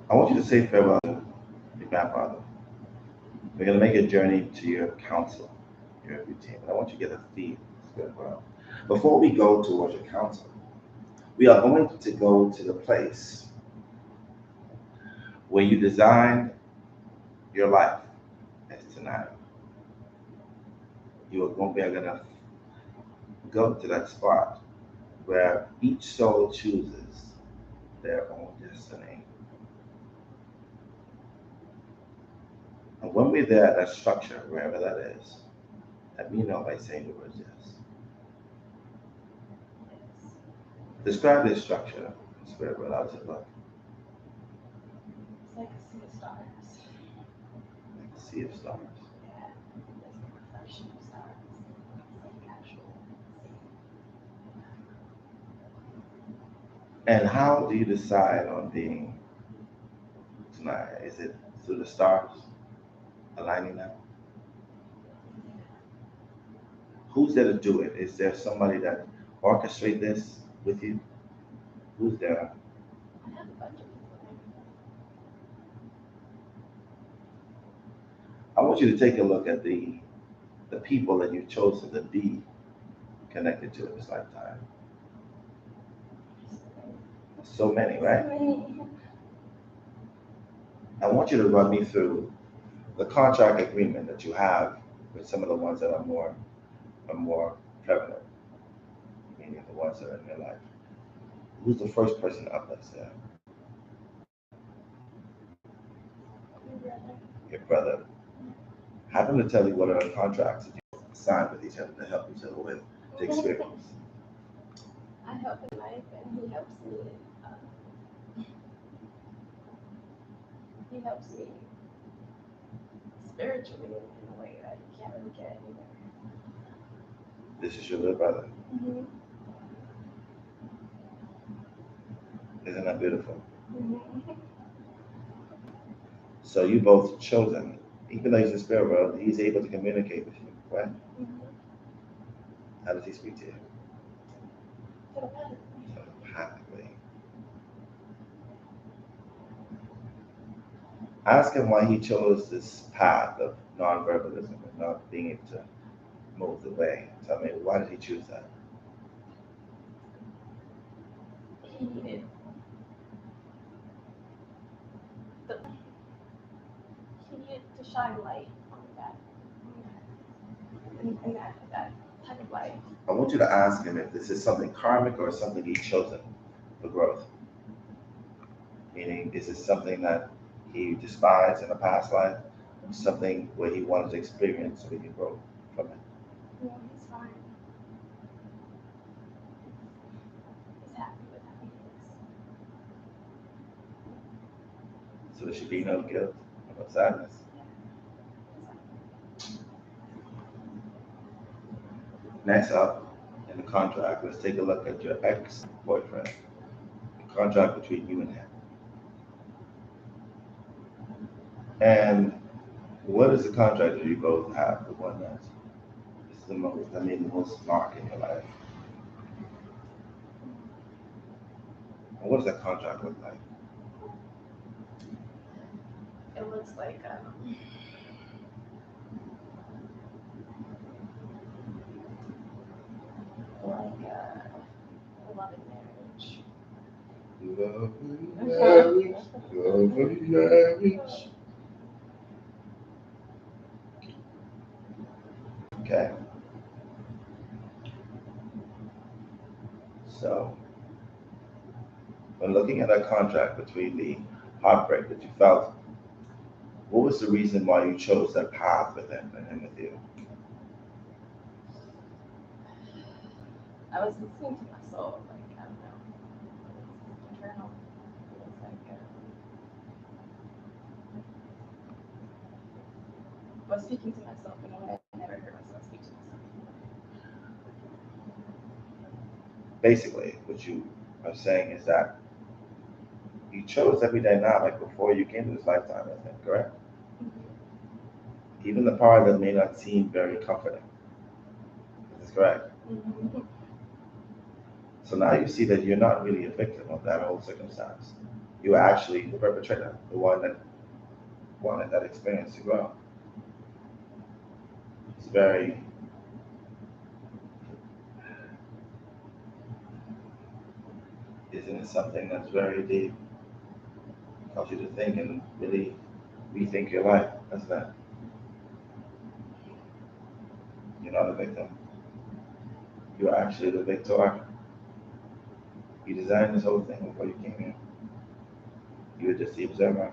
I want you to say farewell to your grandfather. We're going to make a journey to your council, your routine. But I want you to get a feel of spirit world. Before we go towards your council, we are going to go to the place where you designed your life as tonight. You are going to go to that spot where each soul chooses their own destiny. And when we're there at that structure, wherever that is, let me know by saying the words yes. Describe this structure, spirit world. How does it look? It's like a sea of stars. Like a sea of stars. Yeah, there's a reflection of stars. It's like actual sea. And how do you decide on being tonight? Is it through the stars, aligning them. Who's there to do it? Is there somebody that orchestrate this with you? Who's there? I have a bunch of people. I want you to take a look at the people that you've chosen to be connected to in this lifetime. So many, right? I want you to run me through the contract agreement that you have with some of the ones that are more prevalent, meaning the ones that are in your life. Who's the first person up that's there? Your brother. Have him to tell you what are the contracts that you signed with each other to help each other with the experience. I help in life, and he helps me. He helps me spiritually in a way that you can't really get anywhere. This is your little brother. Mm-hmm. Isn't that beautiful? Mm-hmm. So you both chosen, even though he's in the spirit world, he's able to communicate with you, right? Mm-hmm. How does he speak to you? Telepathically. Telepathically. Ask him why he chose this path of non-verbalism and not being able to move the way. Tell me, why did he choose that? He needed to shine light on that type of life. I want you to ask him if this is something karmic or something he's chosen for growth. Meaning, is it something that he despised in a past life, or something where he wanted to experience so he can grow from it? No, he's fine. He's happy with how he is. So there should be no guilt, no sadness. Next up in the contract, let's take a look at your ex-boyfriend. The contract between you and him. And what is the contract that you both have? The one that is the most, that made the most mark in your life. And what does that contract look like? It looks like a loving marriage. Loving marriage. Okay. So, when looking at that contract between the heartbreak that you felt, what was the reason why you chose that path with him and him with you? I was listening to my soul, like, I don't know. It was internal. It was like, I was speaking to myself in a way I never heard myself speak to myself. Basically, what you are saying is that you chose every dynamic before you came to this lifetime with him, correct? Mm-hmm. Even the part that may not seem very comforting. Is this correct? Mm-hmm. So now you see that you're not really a victim of that whole circumstance. You are actually the perpetrator, the one that wanted that experience to grow. It's very, isn't it something that's very deep? Helps you to think and really rethink your life, doesn't it? You're not a victim. You are actually the victor. You designed this whole thing before you came here. You were just the observer.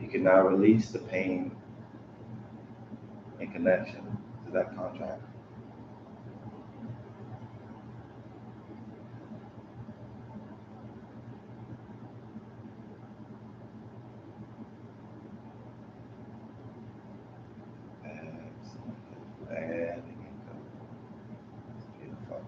You can now release the pain in connection to that contract. Landing and go. It's beautiful.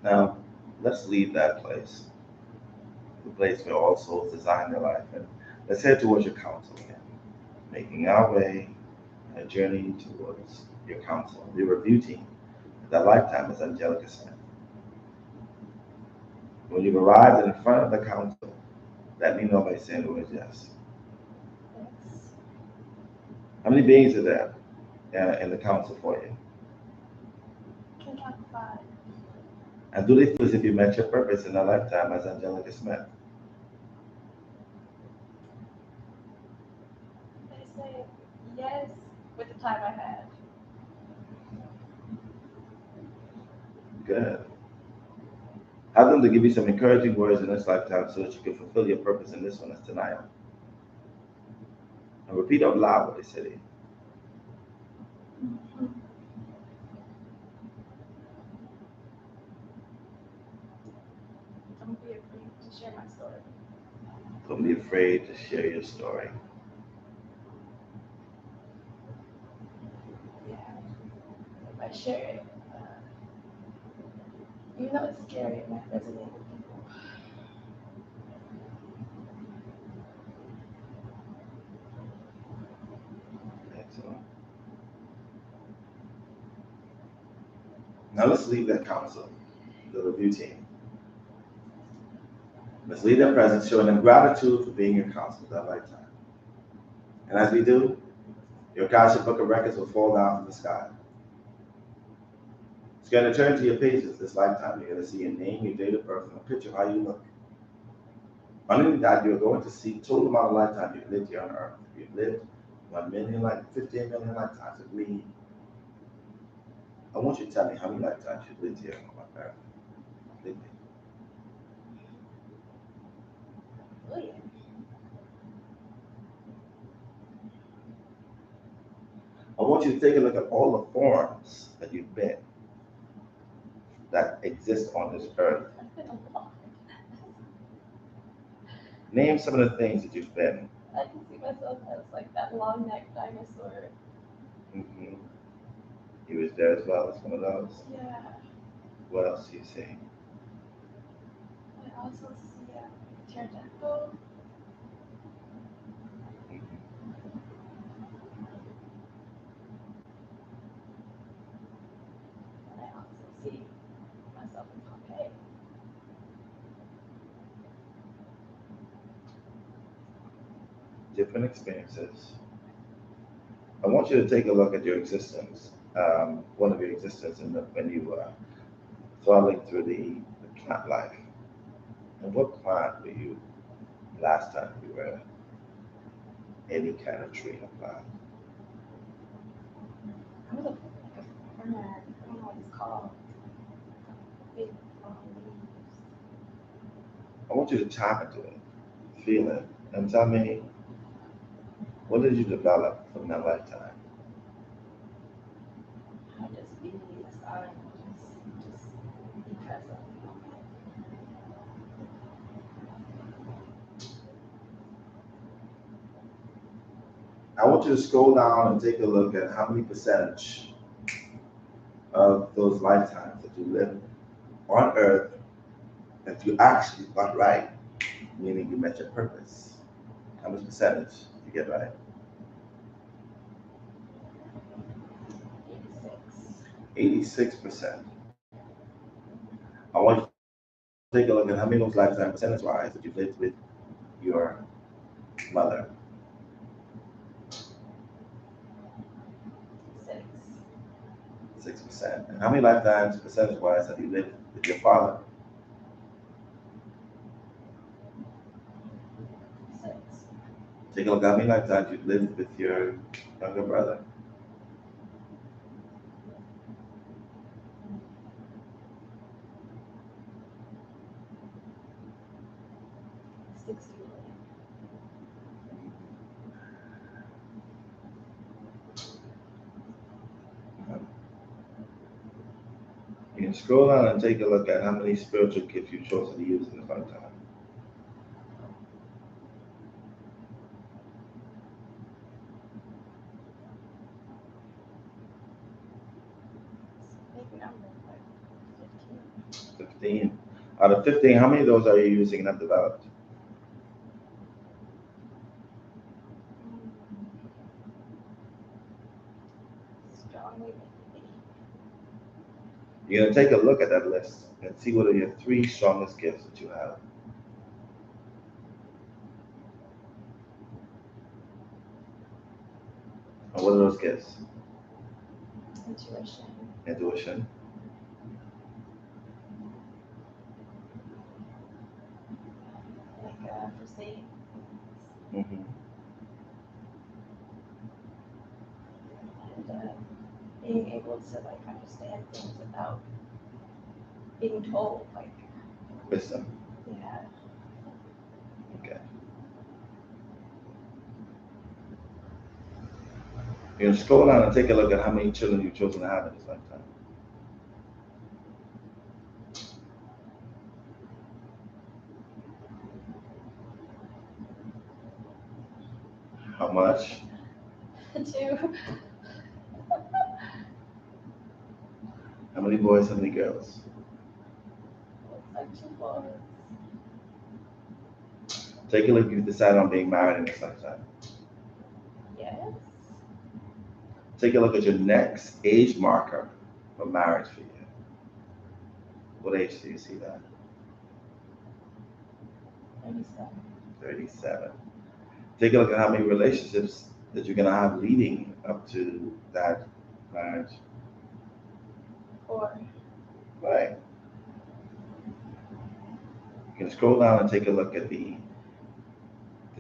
Now, let's leave that place, the place where all souls design their life, and let's head towards your counsel again, making our way, a journey towards your counsel, the review team. That lifetime is Angelica Smith. When you've arrived in front of the council, let me know by saying the word yes. Yes. How many beings are there in the council for you? Can count 5. And do they feel as if you met your purpose in a lifetime as Angelica Smith? They say yes with the time I had. Good. Have them to give you some encouraging words in this lifetime so that you can fulfill your purpose in this one as Teniya. And repeat out loud what they say to you. Don't be afraid to share my story. Don't be afraid to share your story. Yeah. If I share it, even though it's scary, it might resonate with people. Excellent. Now let's leave that council, the review team. Let's leave their presence, showing them gratitude for being your counsel that lifetime. And as we do, your Akashic Book of Records will fall down from the sky. It's going to turn to your pages this lifetime. You're going to see your name, your date of birth, and a picture of how you look. Underneath that, you're going to see total amount of lifetime you've lived here on Earth. You've lived 1 million, 15 million lifetimes with me. I want you to tell me how many lifetimes you've lived here on Earth. With me. I want you to take a look at all the forms that you've been that exist on this earth. Name some of the things that you've been. I can see myself as like that long necked dinosaur. Mm-hmm. He was there as well as one of those. Yeah. What else do you see? I also see a pterodactyl. And I also see myself in Pompeii. Different experiences. I want you to take a look at your existence. One of your existence when you were throttling through the plant life. And what plant were you last time you were any kind of tree or plant? I was a farmer. I don't know what it's called. Big long leaves. I want you to tap into it, feel it, and tell me, what did you develop from that lifetime? I just be a sign, just be present. I want you to scroll down and take a look at how many percentage of those lifetimes that you lived on Earth that you actually got right, meaning you met your purpose. How much percentage did you get right? 86%. I want you to take a look at how many of those lifetime percentage-wise that you lived with your mother. 6%. And how many lifetimes percentage-wise have you lived with your father? 6. Take a look at how many lifetimes you've lived with your younger brother. 60. You can scroll down and take a look at how many spiritual gifts you've chosen to use in this lifetime. Big number, like 15. 15. Out of 15, how many of those are you using and have developed? Strongly. You're going to take a look at that list and see what are your 3 strongest gifts that you have. And what are those gifts? Intuition. Intuition. Like foreseeing. Mm-hmm. And being able to like understand things without being told. Like. Wisdom. Yeah. Okay. You're going to scroll down and take a look at how many children you've chosen to have in this lifetime. How much? 2. How many boys, how many girls? Like 2 boys. Take a look, you decide on being married in this lifetime. Yes. Take a look at your next age marker for marriage for you. What age do you see that? 37. 37. Take a look at how many relationships that you're going to have leading up to that marriage. 4. Right. You can scroll down and take a look at the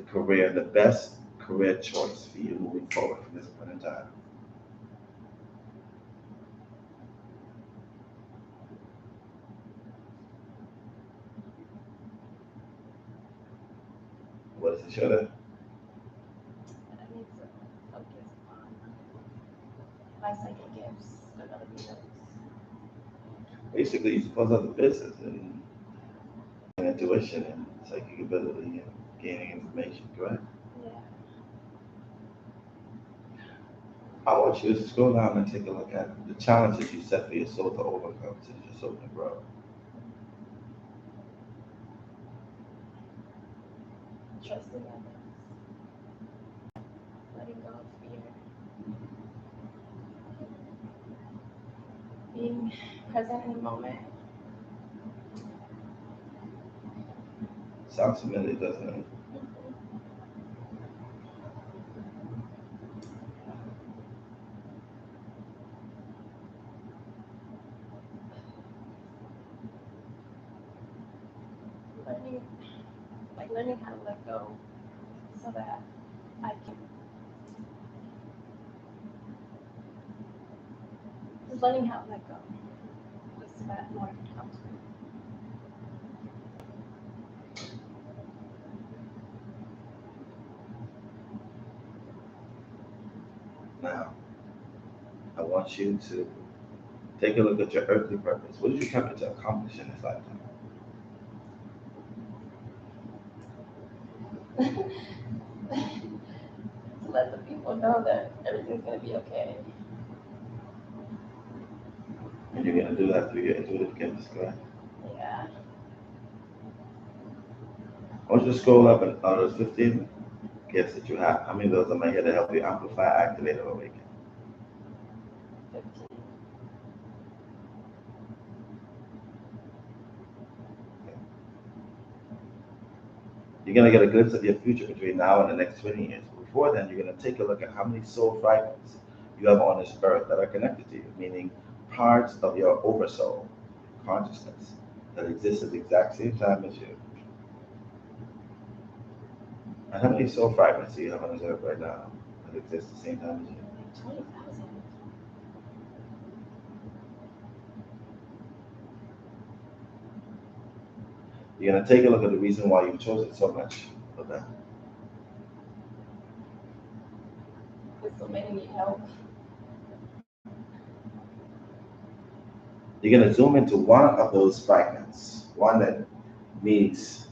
career, the best career choice for you moving forward from this point in time. What does it show there? I need to focus on my psychic gifts, developing those. Basically, you're supposed to have the business and intuition and psychic ability and gaining information, correct? Yeah. I want you to scroll down and take a look at the challenges you set for your soul to overcome so that your soul can grow. Trusting others. Letting go of fear. Being present in the moment. Sounds familiar, doesn't it? Learning how to let go so that I can just learning how to let go just so that more can come to me. Now, I want you to take a look at your earthly purpose. What did you come here to accomplish in this lifetime? To let the people know that everything's going to be okay. And you're going to do that through your intuitive gifts, correct? Yeah. I want you to scroll up and out of those 15 gifts that you have, how many of those are here to help you amplify, activate, or awaken? 15. You're going to get a glimpse of your future between now and the next 20 years. Before then, you're going to take a look at how many soul fragments you have on this earth that are connected to you, meaning parts of your oversoul consciousness that exist at the exact same time as you. And how many soul fragments do you have on this earth right now that exist at the same time as you? 20,000. You're going to take a look at the reason why you've chosen so much of that. Because so many need help. You're going to zoom into one of those fragments, one that needs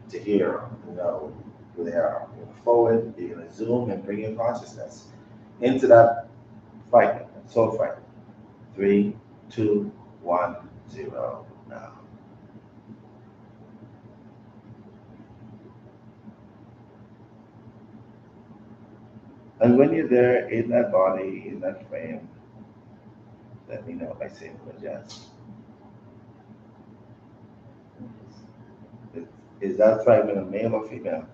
to hear, to know who they are. You're going to forward, you're going to zoom and bring your consciousness into that fragment, soul fragment. 3, 2, 1, 0, now. And when you're there in that body, in that frame, let me know by saying yes. Is, is that fragment a male or female?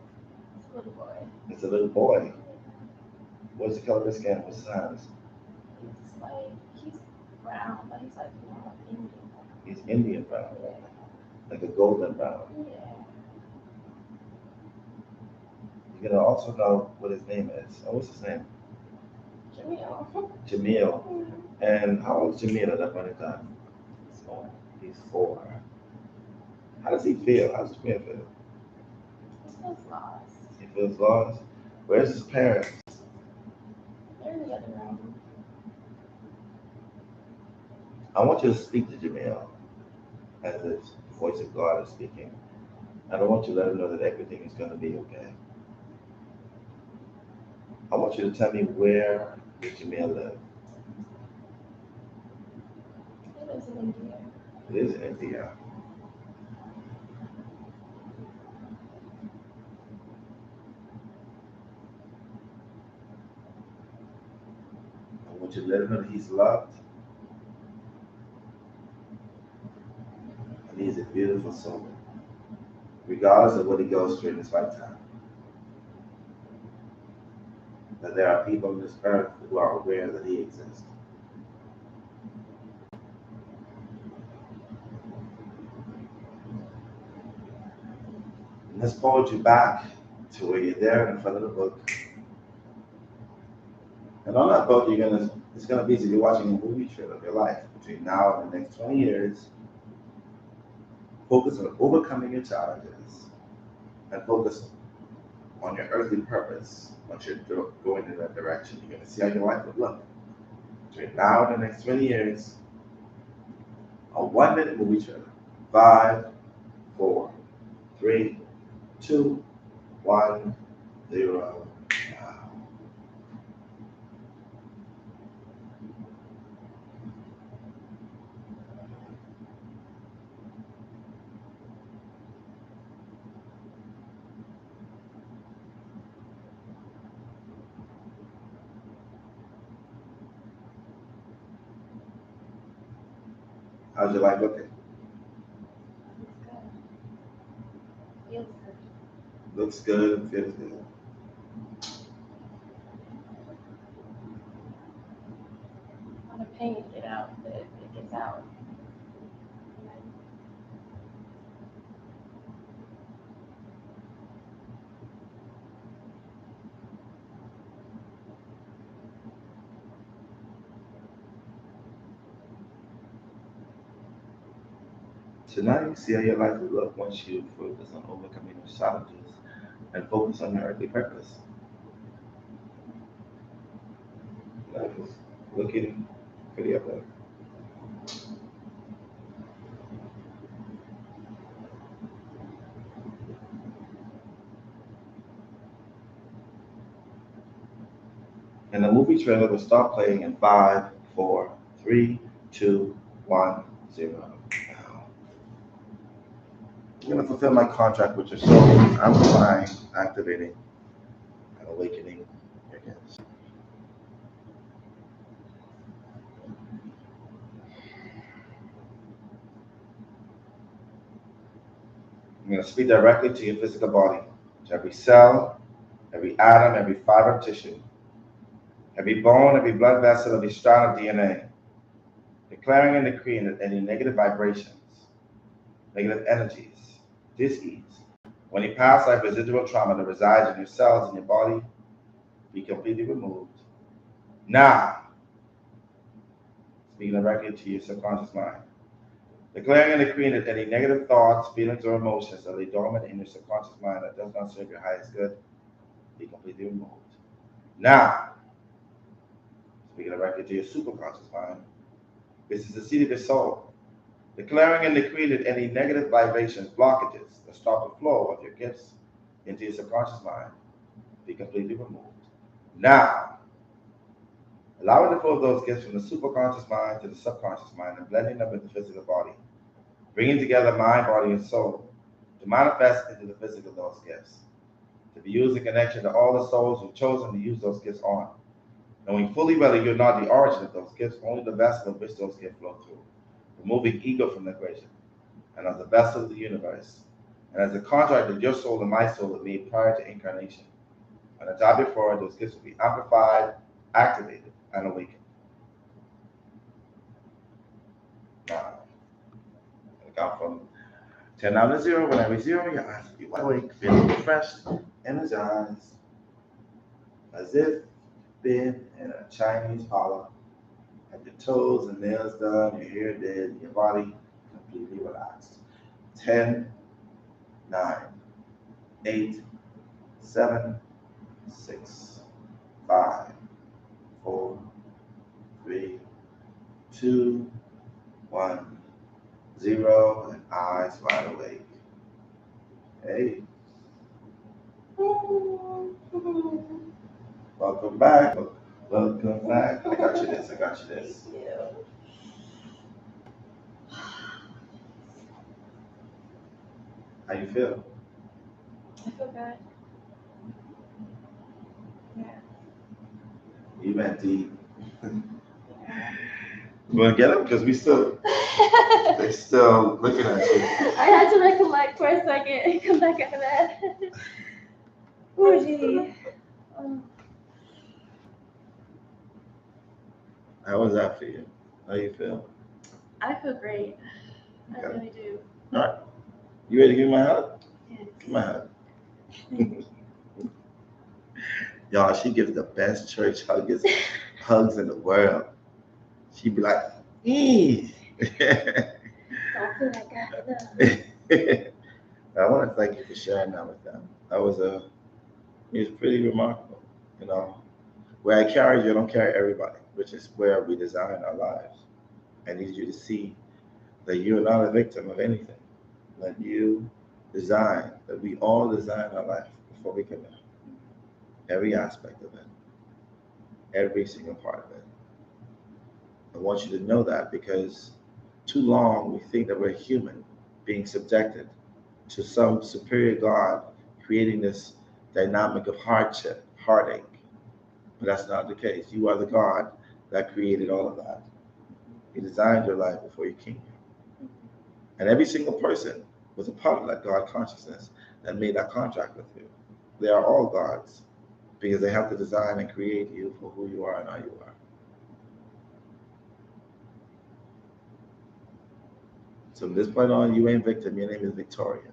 It's a little boy. It's a little boy. What's the color of his skin? What's his eyes? It's like he's brown, but he's like more like Indian. He's Indian brown, Yeah. like a golden brown. Yeah. You're gonna also know what his name is. Oh, what's his name? Jamil. Jamil. Mhm. And how old is Jamil at that point in time? He's 4. He's 4. How does he feel? How does Jamil feel? He feels lost. He feels lost. Where's his parents? They're in the other room. I want you to speak to Jamil as if the voice of God is speaking. I don't want you to let him know that everything is going to be okay. I want you to tell me where does Jamil live? He lives in India. It is in India. I want you to let him know that he's loved and he's a beautiful soul, regardless of what he goes through in his lifetime. That there are people on this earth who are aware that he exists. And let's forward you back to where you're there in front of the book. And on that book, it's gonna be as if you're watching a movie trailer of your life between now and the next 20 years. Focus on overcoming your challenges and focus on your earthly purpose once you're going in that direction. You're gonna see how your life would look between now and the next 20 years. A 1-minute movie trailer. 5, 4, 3, 2, 1, 0. Now. How's your life looking? It's good. Feels good. Looks good and feels good. On the pain, get out. It gets out. So now you see how your life will look once you focus on overcoming those challenges and focus on your earthly purpose. Life is looking pretty epic. And the movie trailer will start playing in 5, 4, 3, 2, 1, 0. I'm going to fulfill my contract with your soul. I'm fine activating and awakening your gifts. I'm going to speak directly to your physical body, to every cell, every atom, every fiber of tissue, every bone, every blood vessel, every strand of DNA, declaring and decreeing that any negative vibrations, negative energies, dis-ease, or any past life residual trauma that resides in your cells and your body be completely removed. Now, speaking directly to your subconscious mind, declaring and decreeing that any negative thoughts, feelings, or emotions that lay dormant in your subconscious mind that does not serve your highest good be completely removed. Now, speaking directly to your superconscious mind, this is the seat of your soul, declaring and decreeing that any negative vibrations, blockages that stop the flow of your gifts into your subconscious mind be completely removed. Now, allowing the flow of those gifts from the superconscious mind to the subconscious mind and blending them with the physical body, bringing together mind, body, and soul to manifest into the physical those gifts. to be used in connection to all the souls who've chosen to use those gifts on. Knowing fully well that you're not the origin of those gifts, only the vessel of which those gifts flow through, removing ego from the equation, and as the vessel of the universe, and as the contract that your soul and my soul have made prior to incarnation. On the time before, those gifts will be amplified, activated, and awakened. Now, I count from 10 down to 0. When I reach 0, your eyes will be wide awake, feeling refreshed, energized, as if been in a Chinese parlor. Have your toes and nails done, your hair did, your body completely relaxed. 10, 9, 8, 7, 6, 5, 4, 3, 2, 1, 0, and eyes wide awake. Hey. Welcome back. Welcome back. I got you this. Thank you. How you feel? I feel good. Yeah. You went deep. You want to get them? Because they're still looking at you. I had to recollect for a second and come back after that. Oh, gee. How was that for you? How you feel? I feel great. I Okay. really do. All right. You ready to give me my hug? Yes. Give me my hug. Y'all, she gives the best church hugs in the world. She'd be like, Don't feel like that. I want to thank you for sharing that with them. It was pretty remarkable. You know, where I carry you, I don't carry everybody, which is where we design our lives. I need you to see that you're not a victim of anything. That you design, that we all design our life before we come in. Every aspect of it, every single part of it. I want you to know that because too long we think that we're human being subjected to some superior God creating this dynamic of hardship, heartache. But that's not the case. You are the God that created all of that. He designed your life before you came here. And every single person was a part of that God consciousness that made that contract with you. They are all gods because they have to design and create you for who you are and how you are. So from this point on, you ain't victim. Your name is Victoria.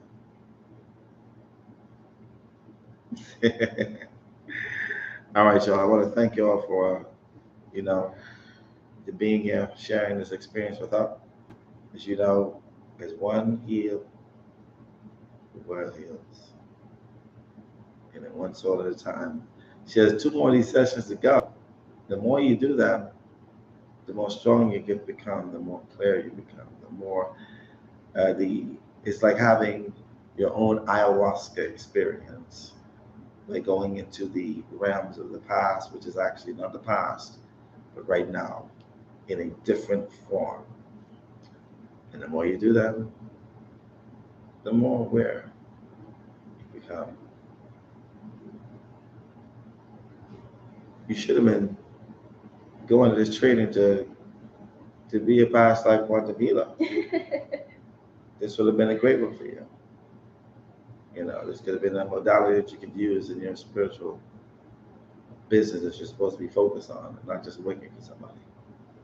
All right, y'all. I want to thank y'all for, being here, sharing this experience with us. As you know, as one healed, the world heals. And then one soul at a time. She has 2 more of these sessions to go. The more you do that, the more strong you can become, the more clear you become, the more it's like having your own ayahuasca experience, like going into the realms of the past, which is actually not the past, but right now, in a different form. And the more you do that, the more aware you become. You should have been going to this training to be a past life quantum healer. This would have been a great one for you. This could have been a modality that you could use in your spiritual business that you're supposed to be focused on, and not just working for somebody.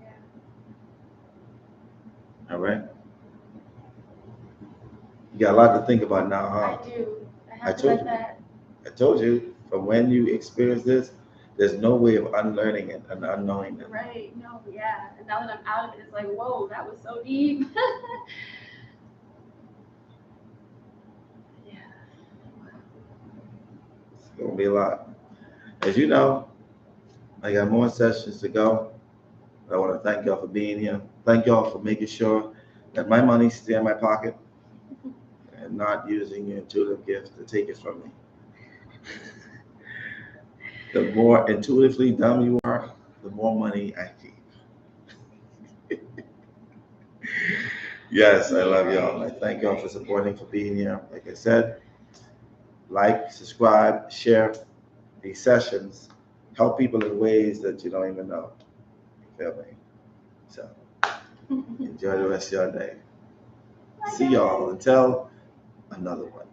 Yeah. All right? You got a lot to think about now, huh? I do. I have to let that. I told you, from when you experience this, there's no way of unlearning it and unknowing it. Right. No, yeah. And now that I'm out of it, it's like, whoa, that was so deep. Yeah. It's going to be a lot. As you know, I got more sessions to go. I want to thank y'all for being here. Thank y'all for making sure that my money stays in my pocket and not using your intuitive gift to take it from me. The more intuitively dumb you are, the more money I keep. Yes, I love y'all. I thank y'all for supporting, for being here. Like I said, like, subscribe, share these sessions, help people in ways that you don't even know. You feel me? So enjoy the rest of your day. See y'all until another one.